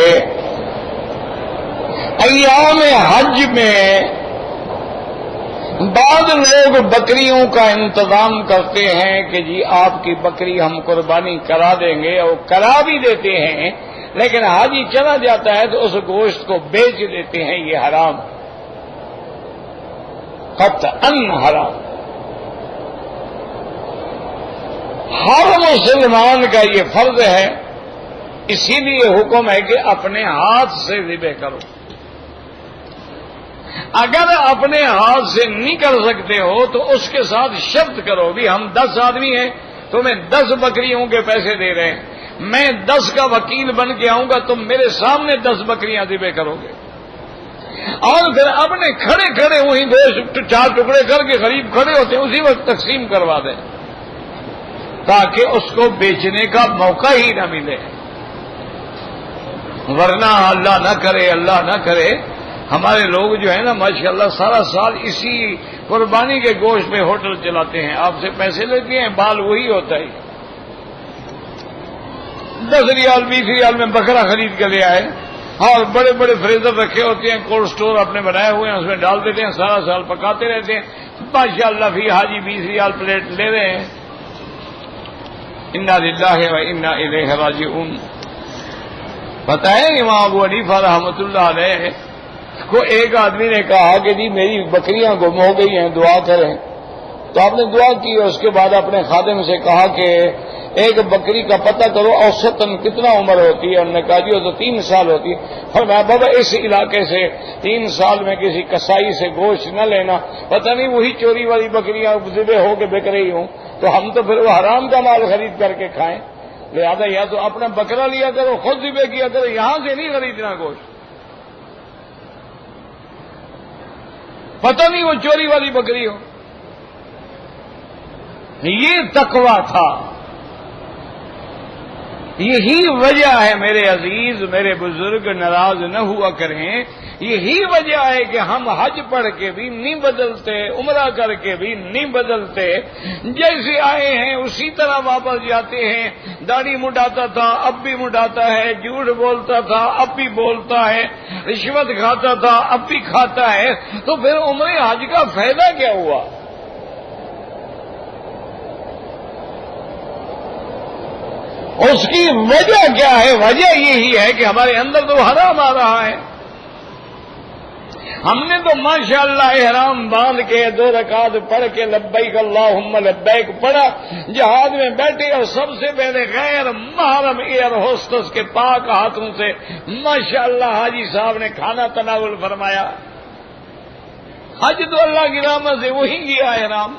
ایام حج میں بعض لوگ بکریوں کا انتظام کرتے ہیں کہ جی آپ کی بکری ہم قربانی کرا دیں گے، اور کرا بھی دیتے ہیں، لیکن حاجی چلا جاتا ہے تو اس گوشت کو بیچ دیتے ہیں، یہ حرام، قطعاً حرام۔ ہر مسلمان کا یہ فرض ہے، اسی لیے حکم ہے کہ اپنے ہاتھ سے ذبح کرو۔ اگر اپنے ہاتھ سے نہیں کر سکتے ہو تو اس کے ساتھ شرط کرو بھی ہم 10 آدمی ہیں، تمہیں 10 بکریوں کے پیسے دے رہے ہیں، میں 10 کا وکیل بن کے آؤں گا، تم میرے سامنے 10 بکریاں ذبح کرو گے، اور پھر اپنے کھڑے کھڑے وہیں گوشت 4 ٹکڑے کر کے غریب کھڑے ہوتے ہیں اسی وقت تقسیم کروا دیں، تاکہ اس کو بیچنے کا موقع ہی نہ ملے، ورنہ اللہ نہ کرے ہمارے لوگ جو ہے نا ماشاءاللہ سارا سال اسی قربانی کے گوشت میں ہوٹل چلاتے ہیں، آپ سے پیسے لیتے ہیں، بال وہی ہوتا ہے، 10 ریال 20 ریال میں بکرا خرید کے لے آئے، اور بڑے بڑے فریزر رکھے ہوتے ہیں، کولڈ سٹور اپنے بنائے ہوئے ہیں، اس میں ڈال دیتے ہیں، سارا سال پکاتے رہتے ہیں، ماشاءاللہ فی حاجی 20 ریال پلیٹ لے رہے ہیں۔ انا للہ و انا الیہ راجعون۔ پتہ ہے امام ابو حنیفہ رحمۃ اللہ علیہ کو ایک آدمی نے کہا کہ جی میری بکریاں گم ہو گئی ہیں، دعا کریں، تو آپ نے دعا کی اور اس کے بعد اپنے خادم سے کہا کہ ایک بکری کا پتہ کرو اوسطاً کتنا عمر ہوتی ہے، انہوں نے کہا جی وہ تو 3 سال ہوتی ہے، اور میں بابا اس علاقے سے 3 سال میں کسی کسائی سے گوشت نہ لینا، پتہ نہیں وہی چوری والی بکریاں ذبح ہو کے بک رہی ہوں، تو ہم تو پھر وہ حرام کا مال خرید کر کے کھائیں، لہذا یا تو اپنا بکرا لیا کرو، خود ذبح کیا کرو، یہاں سے نہیں خریدنا گوشت، پتہ نہیں وہ چوری والی بکری ہو۔ یہ تقویٰ تھا، یہی وجہ ہے میرے عزیز، میرے بزرگ ناراض نہ ہوا کریں، یہی وجہ ہے کہ ہم حج پڑھ کے بھی نہیں بدلتے، عمرہ کر کے بھی نہیں بدلتے، جیسے آئے ہیں اسی طرح واپس جاتے ہیں، داڑھی مڈاتا تھا اب بھی مڈاتا ہے، جھوٹ بولتا تھا اب بھی بولتا ہے، رشوت کھاتا تھا اب بھی کھاتا ہے، تو پھر عمرے حج کا فائدہ کیا ہوا؟ اس کی وجہ کیا ہے؟ وجہ یہی ہے کہ ہمارے اندر تو حرام آ رہا ہے، ہم نے تو ماشاءاللہ احرام باندھ کے 2 رکعت پڑھ کے لبیک اللہم لبیک پڑھا، جہاز میں بیٹھے اور سب سے پہلے غیر محرم ایئر ہوسٹس کے پاک ہاتھوں سے ماشاءاللہ حاجی صاحب نے کھانا تناول فرمایا۔ حج تو اللہ کی رحمت سے وہی کیا احرام۔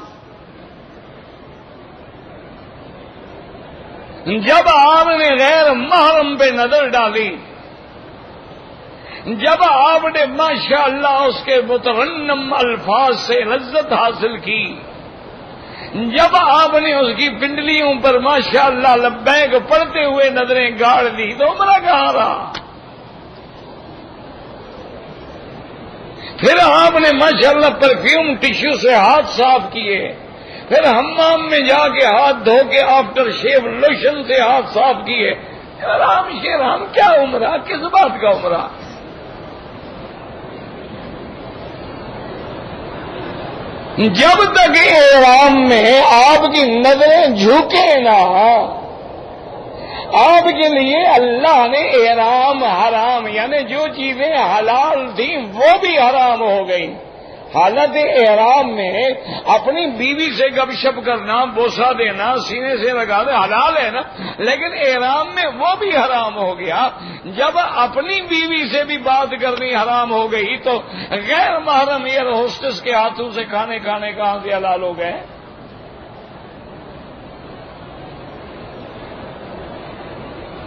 جب آپ نے غیر محرم پہ نظر ڈالی، جب آپ نے ماشاءاللہ اس کے مترنم الفاظ سے لذت حاصل کی، جب آپ نے اس کی پنڈلیوں پر ماشاءاللہ لبیک پڑھتے ہوئے نظریں گاڑ لی تو عمرہ کہاں رہا؟ پھر آپ نے ماشاءاللہ پرفیوم ٹشو سے ہاتھ صاف کیے، پھر حمام میں جا کے ہاتھ دھو کے آفٹر شیو لوشن سے ہاتھ صاف کیے۔ رام شیر ہم کیا عمرہ، کس بات کا عمرہ؟ جب تک احرام میں آپ کی نظریں جھکے نہ، آپ کے لیے اللہ نے احرام حرام یعنی جو چیزیں حلال تھیں وہ بھی حرام ہو گئیں۔ حالت احرام میں اپنی بیوی سے گپ شپ کرنا، بوسہ دینا، سینے سے لگا دے حلال ہے نا، لیکن احرام میں وہ بھی حرام ہو گیا۔ جب اپنی بیوی سے بھی بات کرنی حرام ہو گئی تو غیر محرم ایئر ہوسٹس کے ہاتھوں سے کھانے کہاں سے حلال ہو گئے؟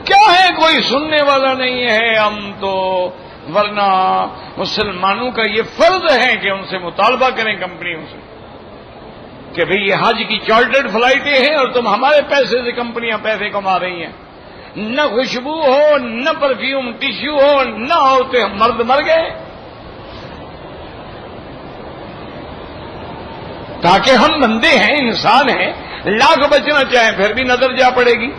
کیا ہے کوئی سننے والا نہیں ہے ہم تو، ورنہ مسلمانوں کا یہ فرض ہے کہ ان سے مطالبہ کریں کمپنیوں سے کہ بھئی یہ حج کی چارٹرڈ فلائٹیں ہیں اور تم ہمارے پیسے سے کمپنیاں پیسے کما رہی ہیں، نہ خوشبو ہو، نہ پرفیوم ٹشو ہو، نہ عورتیں مرد مر گئے، تاکہ ہم بندے ہیں، انسان ہیں، لاکھ بچنا چاہیں پھر بھی نظر جا پڑے گی۔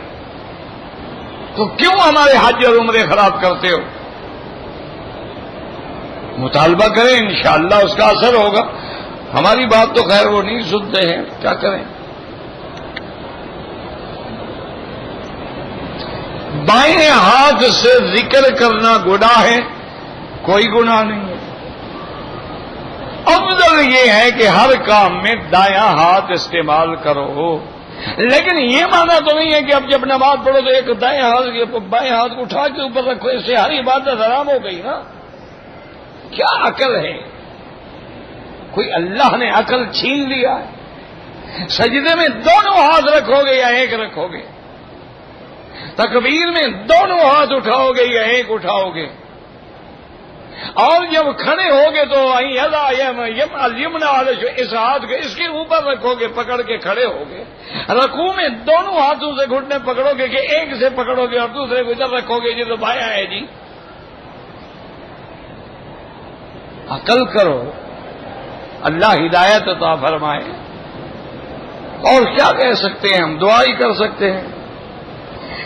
تو کیوں ہمارے حج اور عمرے خراب کرتے ہو؟ مطالبہ کریں، انشاءاللہ اس کا اثر ہوگا۔ ہماری بات تو خیر وہ نہیں سنتے ہیں، کیا کریں۔ بائیں ہاتھ سے ذکر کرنا گناہ ہے؟ کوئی گناہ نہیں ہے۔ افضل یہ ہے کہ ہر کام میں دایاں ہاتھ استعمال کرو، لیکن یہ معنی تو نہیں ہے کہ اب جب نماز پڑھو تو ایک بائیں ہاتھ کو اٹھا کے اوپر رکھو، اس سے ہر عبادت حرام ہو گئی نا۔ کیا عقل ہے؟ کوئی اللہ نے عقل چھین لیا ہے؟ سجدے میں دونوں ہاتھ رکھو گے یا ایک رکھو گے؟ تکبیر میں دونوں ہاتھ اٹھاؤ گے یا ایک اٹھاؤ گے؟ اور جب کھڑے ہوگے تو اس ہاتھ کو اس کے اوپر رکھو گے، پکڑ کے کھڑے ہوگے۔ رکوع میں دونوں ہاتھوں سے گھٹنے پکڑو گے کہ ایک سے پکڑو گے اور دوسرے کو ادھر رکھو گے؟ یہ تو بایاں ہے جی۔ عقل کرو، اللہ ہدایت عطا فرمائے۔ اور کیا کہہ سکتے ہیں ہم؟ دعا ہی کر سکتے ہیں۔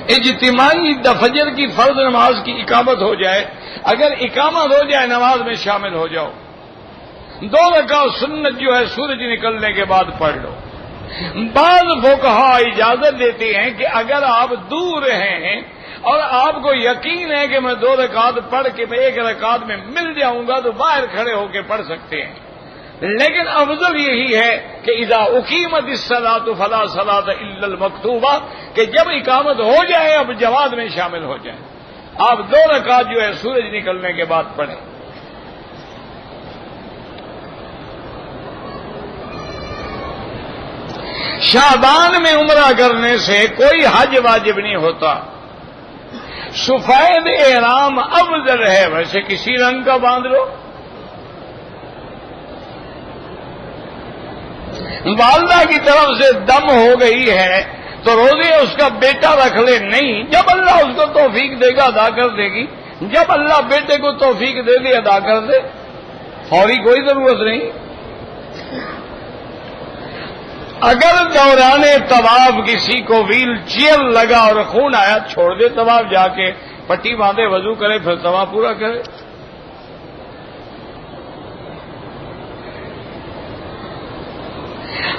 اجتماعی فجر کی فرض نماز کی اقامت ہو جائے، اگر اقامت ہو جائے نماز میں شامل ہو جاؤ، 2 رکعت سنت جو ہے سورج نکلنے کے بعد پڑھ لو۔ بعض فقہا اجازت دیتے ہیں کہ اگر آپ دور ہیں اور آپ کو یقین ہے کہ میں 2 رکعت پڑھ کے میں 1 رکعت میں مل جاؤں گا تو باہر کھڑے ہو کے پڑھ سکتے ہیں، لیکن افضل یہی ہے کہ اذا اقیمت الصلاۃ فلا صلاۃ الا المکتوبہ، کہ جب اقامت ہو جائے اب جماعت میں شامل ہو جائیں، آپ 2 رکعت جو ہے سورج نکلنے کے بعد پڑھیں۔ شعبان میں عمرہ کرنے سے کوئی حج واجب نہیں ہوتا۔ سفید احرام افضل ہے، ویسے کسی رنگ کا باندھ لو۔ والدہ کی طرف سے دم ہو گئی ہے تو روزے اس کا بیٹا رکھ لے، نہیں، جب اللہ اس کو توفیق دے گا ادا کر دے گی، جب اللہ بیٹے کو توفیق دے دے ادا کر دے، فوری کوئی ضرورت نہیں۔ اگر دوران طواف کسی کو ویل چیئر لگا اور خون آیا، چھوڑ دے طواف، جا کے پٹی باندھے، وضو کرے، پھر طواف پورا کرے۔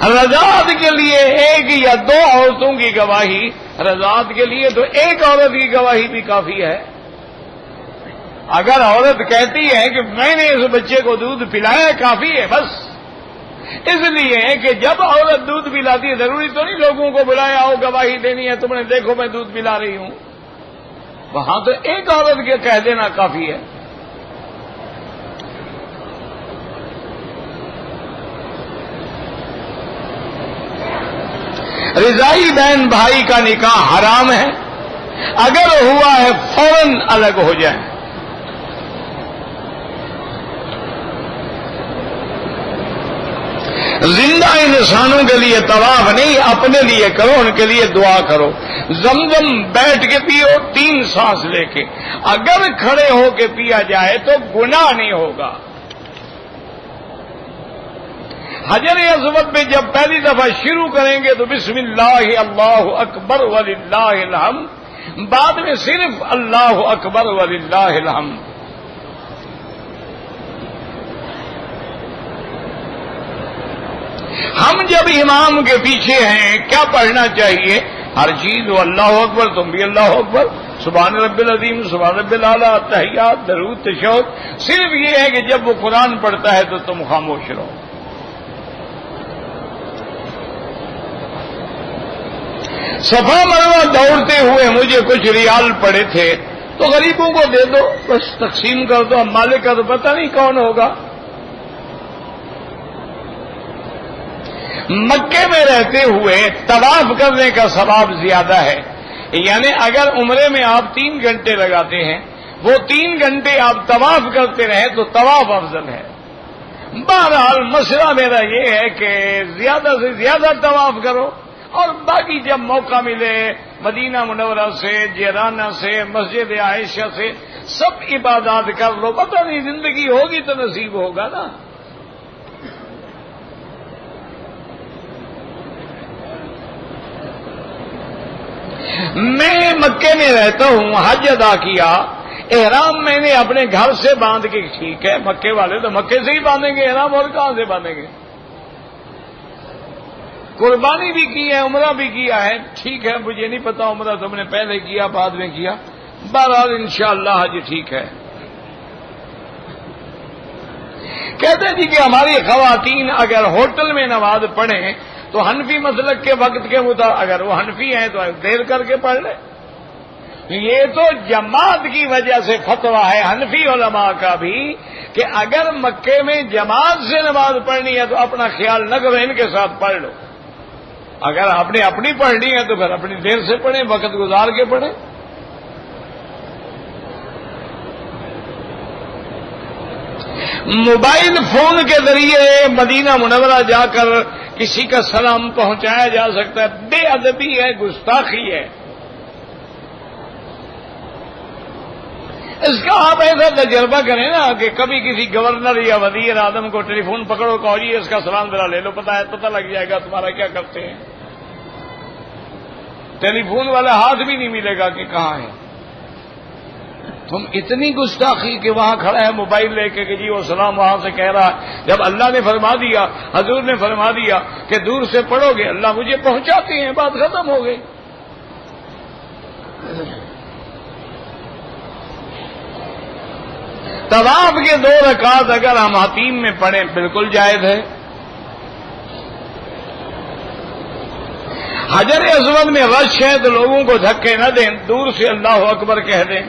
رضاعت کے لیے 1 یا 2 عورتوں کی گواہی، رضاعت کے لیے تو 1 عورت کی گواہی بھی کافی ہے۔ اگر عورت کہتی ہے کہ میں نے اس بچے کو دودھ پلایا، کافی ہے بس۔ اس لیے کہ جب عورت دودھ پلاتی ہے ضروری تو نہیں لوگوں کو بلایا ہو گواہی دینی ہے، تم نے دیکھو میں دودھ پلا رہی ہوں، وہاں تو 1 عورت کے کہہ دینا کافی ہے۔ رضائی بہن بھائی کا نکاح حرام ہے، اگر ہوا ہے فوراً الگ ہو جائیں۔ زندہ انسانوں کے لیے طواف نہیں، اپنے لیے کرو، ان کے لیے دعا کرو۔ زمزم بیٹھ کے پیو 3 سانس لے کے، اگر کھڑے ہو کے پیا جائے تو گناہ نہیں ہوگا۔ حجر اسود پہ جب پہلی دفعہ شروع کریں گے تو بسم اللہ اللہ اکبر وللہ الحمد، بعد میں صرف اللہ اکبر وللہ الحمد۔ ہم جب امام کے پیچھے ہیں کیا پڑھنا چاہیے؟ ہر چیز وہ اللہ اکبر، تم بھی اللہ اکبر، سبحان رب العظیم، سبحان رب الاعلیٰ، تحیات، درود، تشہد۔ صرف یہ ہے کہ جب وہ قرآن پڑھتا ہے تو تم خاموش رہو۔ صفا مروہ دوڑتے ہوئے مجھے کچھ ریال پڑے تھے تو غریبوں کو دے دو، بس تقسیم کر دو، اب مالک کا تو پتہ نہیں کون ہوگا۔ مکے میں رہتے ہوئے طواف کرنے کا ثواب زیادہ ہے، یعنی اگر عمرے میں آپ 3 گھنٹے لگاتے ہیں، وہ 3 گھنٹے آپ طواف کرتے رہیں تو طواف افضل ہے۔ بہرحال مسئلہ میرا یہ ہے کہ زیادہ سے زیادہ طواف کرو، اور باقی جب موقع ملے مدینہ منورہ سے، جیرانہ سے، مسجد عائشہ سے سب عبادات کر لو، پتہ نہیں زندگی ہوگی تو نصیب ہوگا نا۔ میں مکے میں رہتا ہوں، حج ادا کیا، احرام میں نے اپنے گھر سے باندھ کے، ٹھیک ہے مکے والے تو مکے سے ہی باندھیں گے احرام، اور کہاں سے باندھیں گے؟ قربانی بھی کی ہے، عمرہ بھی کیا ہے، ٹھیک ہے، مجھے نہیں پتا عمرہ تم نے پہلے کیا بعد میں کیا، بہرحال انشاءاللہ حج ٹھیک ہے۔ کہتے جی کہ ہماری خواتین اگر ہوٹل میں نماز پڑھیں تو حنفی مسلک کے وقت کے مطابق، اگر وہ حنفی ہیں تو دیر کر کے پڑھ لیں۔ یہ تو جماعت کی وجہ سے فتویٰ ہے حنفی علماء کا بھی کہ اگر مکے میں جماعت سے نماز پڑھنی ہے تو اپنا خیال نہ کرو، ان کے ساتھ پڑھ لو۔ اگر آپ نے اپنی پڑھنی ہے تو پھر اپنی دیر سے پڑھیں، وقت گزار کے پڑھیں۔ موبائل فون کے ذریعے مدینہ منورہ جا کر کسی کا سلام پہنچایا جا سکتا ہے، بے ادبی ہے، گستاخی ہے۔ اس کا آپ ایسا تجربہ کریں نا کہ کبھی کسی گورنر یا وزیر اعظم کو ٹیلی فون پکڑو، کہو جی اس کا سلام ذرا لے لو، پتہ لگ جائے گا تمہارا کیا کرتے ہیں۔ ٹیلی فون والا ہاتھ بھی نہیں ملے گا کہ کہاں ہے۔ تم اتنی گستاخی کہ وہاں کھڑا ہے موبائل لے کے کہ جی وہ سلام وہاں سے کہہ رہا ہے، جب اللہ نے فرما دیا، حضور نے فرما دیا کہ دور سے پڑھو گے اللہ مجھے پہنچاتے ہیں، بات ختم ہو گئی۔ طواف کے 2 رکعت اگر ہم حتیم میں پڑھیں بالکل جائز ہے۔ حجر اسود میں رش ہے تو لوگوں کو دھکے نہ دیں، دور سے اللہ اکبر کہہ دیں۔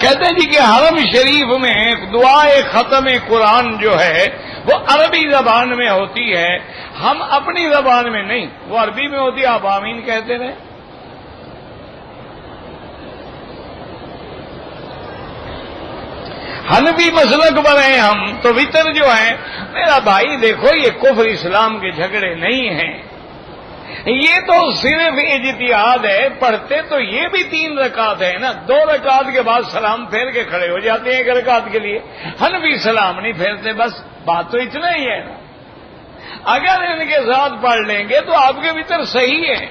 کہتے ہیں جی کہ حرم شریف میں دعائے ختم قرآن جو ہے وہ عربی زبان میں ہوتی ہے، ہم اپنی زبان میں نہیں، وہ عربی میں ہوتی ہے، آپ آمین کہتے رہیں۔ حنفی مسلک پر ہیں ہم تو وتر جو ہے، میرا بھائی دیکھو یہ کفر اسلام کے جھگڑے نہیں ہیں، یہ تو صرف اجتہاد ہے۔ پڑھتے تو یہ بھی 3 رکعت ہے نا، 2 رکعت کے بعد سلام پھیر کے کھڑے ہو جاتے ہیں 1 رکعت کے لیے، حنفی سلام نہیں پھیرتے، بس بات تو اتنا ہی ہے نا۔ اگر ان کے ساتھ پڑھ لیں گے تو آپ کے وتر صحیح ہے،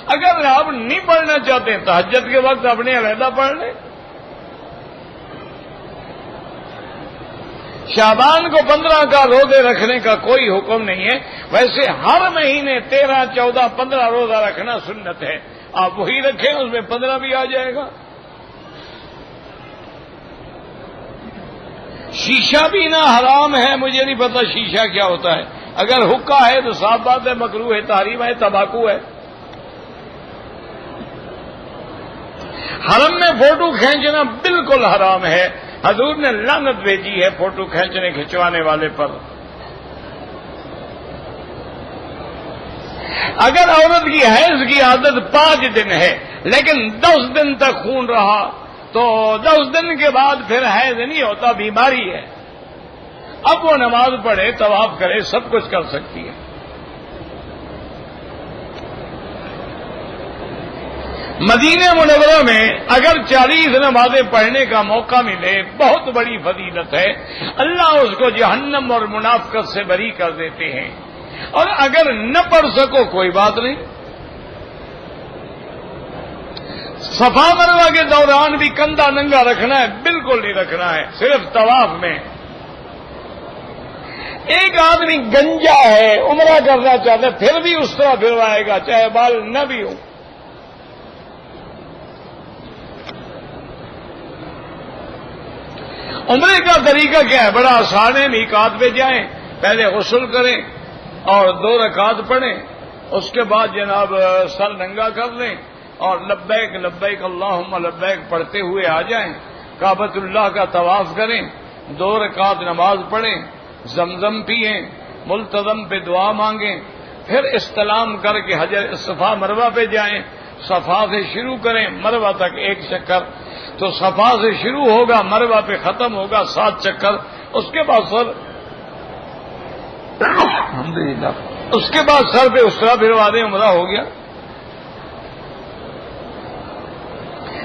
اگر آپ نہیں پڑھنا چاہتے تہجد کے وقت اپنے علیحدہ پڑھ لیں۔ شعبان کو 15 کا روزے رکھنے کا کوئی حکم نہیں ہے، ویسے ہر مہینے 13، 14، 15 روزہ رکھنا سنت ہے، آپ وہی رکھیں، اس میں 15 بھی آ جائے گا۔ شیشہ پینا حرام ہے، مجھے نہیں پتا شیشہ کیا ہوتا ہے، اگر حقہ ہے تو صاف بات ہے مکروہ ہے، تحریم ہے، تمباکو ہے۔ حرم میں فوٹو کھینچنا بالکل حرام ہے، حضور نے لعنت بھیجی ہے فوٹو کھینچوانے والے پر۔ اگر عورت کی حیض کی عادت 5 دن ہے لیکن 10 دن تک خون رہا تو 10 دن کے بعد پھر حیض نہیں ہوتا، بیماری ہے، اب وہ نماز پڑھے، طواف کرے، سب کچھ کر سکتی ہے۔ مدینہ منورہ میں اگر 40 نمازیں پڑھنے کا موقع ملے بہت بڑی فضیلت ہے، اللہ اس کو جہنم اور منافقت سے بری کر دیتے ہیں، اور اگر نہ پڑھ سکو کوئی بات نہیں، صفا مروہ کے دوران بھی کندھا ننگا رکھنا ہے، بالکل نہیں رکھنا ہے، صرف طواف میں۔ ایک آدمی گنجا ہے، عمرہ کرنا چاہتا ہے، پھر بھی اس طرح پھروائے گا چاہے بال نہ بھی ہو۔ عمرے کا طریقہ کیا ہے؟ بڑا آسان ہے، میقات پہ جائیں، پہلے غسل کریں اور 2 رکعت پڑھیں، اس کے بعد جناب سر ننگا کر لیں اور لبیک لبیک اللہم لبیک پڑھتے ہوئے آ جائیں، کعبۃ اللہ کا طواف کریں، 2 رکعت نماز پڑھیں، زمزم پئیں، ملتزم پہ دعا مانگیں، پھر استلام کر کے حجر صفا مروہ پہ جائیں، صفا سے شروع کریں مروہ تک 1 چکر، تو صفا سے شروع ہوگا مروہ پہ ختم ہوگا 7 چکر، اس کے بعد سر الحمدللہ اس کے بعد سر پہ اس طرح پھروا دیں، عمرہ ہو گیا۔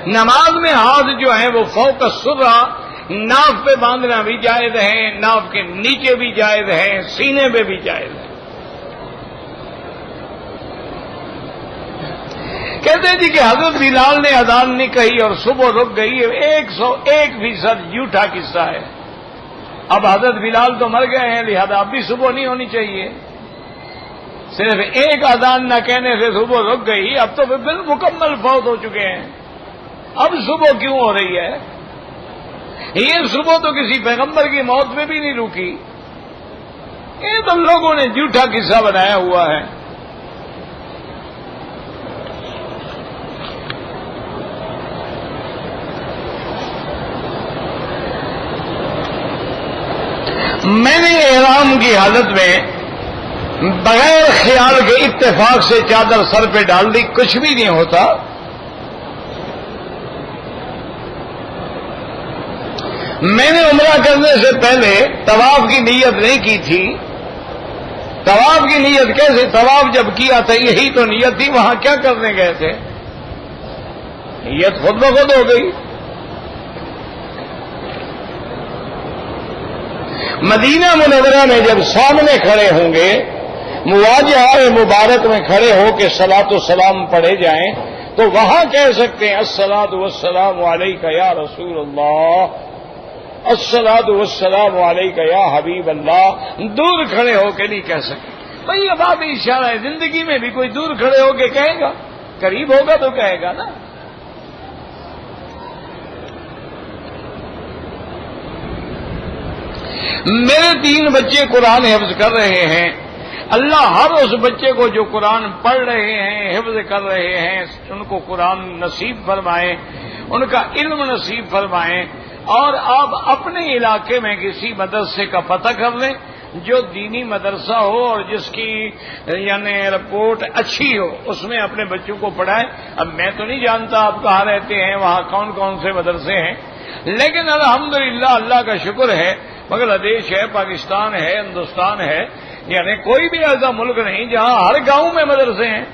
نماز میں ہاتھ جو ہیں وہ فوق السرہ، ناف پہ باندھنا بھی جائز ہے، ناف کے نیچے بھی جائز ہے، سینے پہ بھی جائز ہے۔ کہتے ہیں جی کہ حضرت بلال نے اذان نہیں کہی اور صبح رک گئی، 101% جھوٹا قصہ ہے۔ اب حضرت بلال تو مر گئے ہیں، لہذا اب بھی صبح نہیں ہونی چاہیے، صرف ایک اذان نہ کہنے سے صبح رک گئی، اب تو بالمکمل فوت ہو چکے ہیں، اب صبح کیوں ہو رہی ہے؟ یہ صبح تو کسی پیغمبر کی موت میں بھی نہیں رکی، یہ تو لوگوں نے جھوٹا قصہ بنایا ہوا ہے۔ میں نے احرام کی حالت میں بغیر خیال کے اتفاق سے چادر سر پہ ڈال دی، کچھ بھی نہیں ہوتا۔ میں نے عمرہ کرنے سے پہلے طواف کی نیت نہیں کی تھی۔ طواف کی نیت کیسے؟ طواف جب کیا تھا یہی تو نیت تھی، وہاں کیا کرنے گئے تھے؟ نیت خود بخود ہو گئی۔ مدینہ منورہ میں جب سامنے کھڑے ہوں گے، مواجہہ مبارک میں کھڑے ہو کے صلاۃ و سلام پڑھے جائیں تو وہاں کہہ سکتے ہیں الصلاۃ والسلام علیک یا رسول اللہ، الصلاۃ والسلام علیک یا حبیب اللہ۔ دور کھڑے ہو کے نہیں کہہ سکتے۔ بھئی اب آپ اشارہ ہے، زندگی میں بھی کوئی دور کھڑے ہو کے کہے گا؟ قریب ہوگا تو کہے گا نا۔ میرے 3 بچے قرآن حفظ کر رہے ہیں، اللہ ہر اس بچے کو جو قرآن پڑھ رہے ہیں، حفظ کر رہے ہیں، ان کو قرآن نصیب فرمائیں، ان کا علم نصیب فرمائیں، اور آپ اپنے علاقے میں کسی مدرسے کا پتہ کر لیں جو دینی مدرسہ ہو اور جس کی یعنی رپورٹ اچھی ہو، اس میں اپنے بچوں کو پڑھائیں۔ اب میں تو نہیں جانتا آپ کہاں رہتے ہیں، وہاں کون کون سے مدرسے ہیں، لیکن الحمدللہ اللہ کا شکر ہے، بنگلہ دیش ہے، پاکستان ہے، ہندوستان ہے، یعنی کوئی بھی ایسا ملک نہیں جہاں ہر گاؤں میں مدرسے ہیں،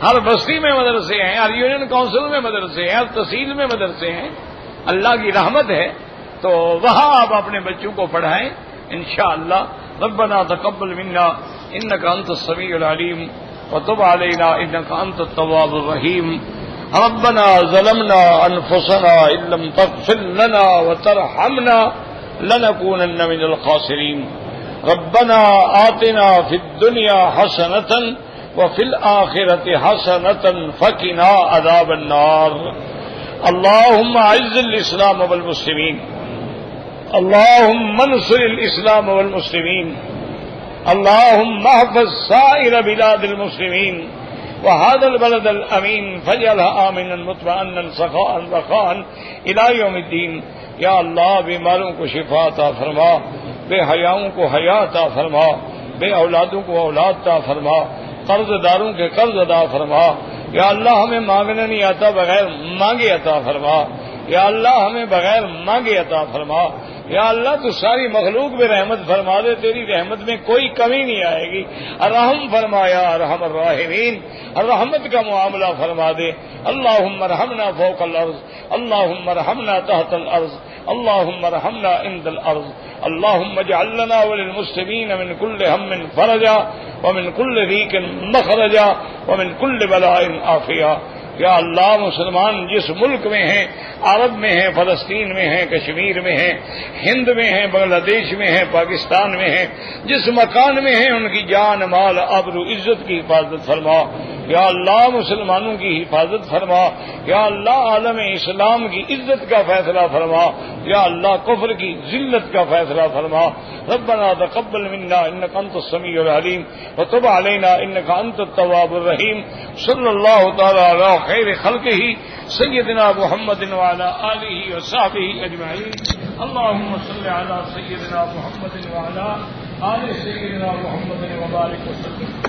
ہر بستی میں مدرسے ہیں، ہر یونین کونسل میں مدرسے ہیں، ہر تحصیل میں مدرسے ہیں۔ اللہ کی رحمت ہے، تو وہاں آپ اپنے بچوں کو پڑھائیں انشاءاللہ۔ ربنا تقبل منا انك انت السميع العليم وتب علينا انك انت التواب الرحيم۔ ربنا ظلمنا انفسنا ان لم تغفر لنا وترحمنا لنكونن من الخاسرين۔ ربنا آتنا في الدنيا حسنة وفي الآخرة حسنة فقنا عذاب النار۔ اللهم اعز الاسلام والمسلمين، اللهم انصر الاسلام والمسلمين، اللهم احفظ سائر بلاد المسلمين وهذا البلد الامين فاجعله امنا مطمئنا سخاء رخاء الى يوم الدين۔ یا اللہ بیماروں کو شفا عطا فرما، بے حیاؤں کو حیا عطا فرما، بے اولادوں کو اولاد عطا فرما، قرض داروں کے قرض ادا فرما۔ یا اللہ ہمیں مانگنا نہیں آتا، بغیر مانگے عطا فرما۔ یا اللہ ہمیں بغیر مانگے عطا فرما۔ یا اللہ تو ساری مخلوق میں رحمت فرما دے، تیری رحمت میں کوئی کمی نہیں آئے گی۔ الرحم فرمایا ارحم الراحمین، الرحمت کا معاملہ فرما دے۔ اللہم ارحمنا فوق الارض، اللہم ارحمنا تحت الارض، اللہم ارحمنا عند الارض، اللہم اجعل لنا وللمسلمین من کل ہم فرجا ومن کل ضیق مخرجا ومن کل بلاء عافیہ۔ یا اللہ مسلمان جس ملک میں ہیں، عرب میں ہیں، فلسطین میں ہیں، کشمیر میں ہیں، ہند میں ہیں، بنگلہ دیش میں ہیں، پاکستان میں ہیں، جس مکان میں ہیں ان کی جان مال آبرو عزت کی حفاظت فرما۔ یا اللہ مسلمانوں کی حفاظت فرما۔ یا اللہ عالم اسلام کی عزت کا فیصلہ فرما۔ یا اللہ کفر کی ذلت کا فیصلہ فرما۔ ربنا تقبل منا انك انت السميع العليم وتب علينا انك انت التواب الرحيم۔ صلی اللہ تعالی علی خیر خلقہ سیدنا محمد وعلى آلہ وصحبہ اجمعین۔ اللهم صل على سيدنا محمد وعلى آل سيدنا محمد وبارك وسلم۔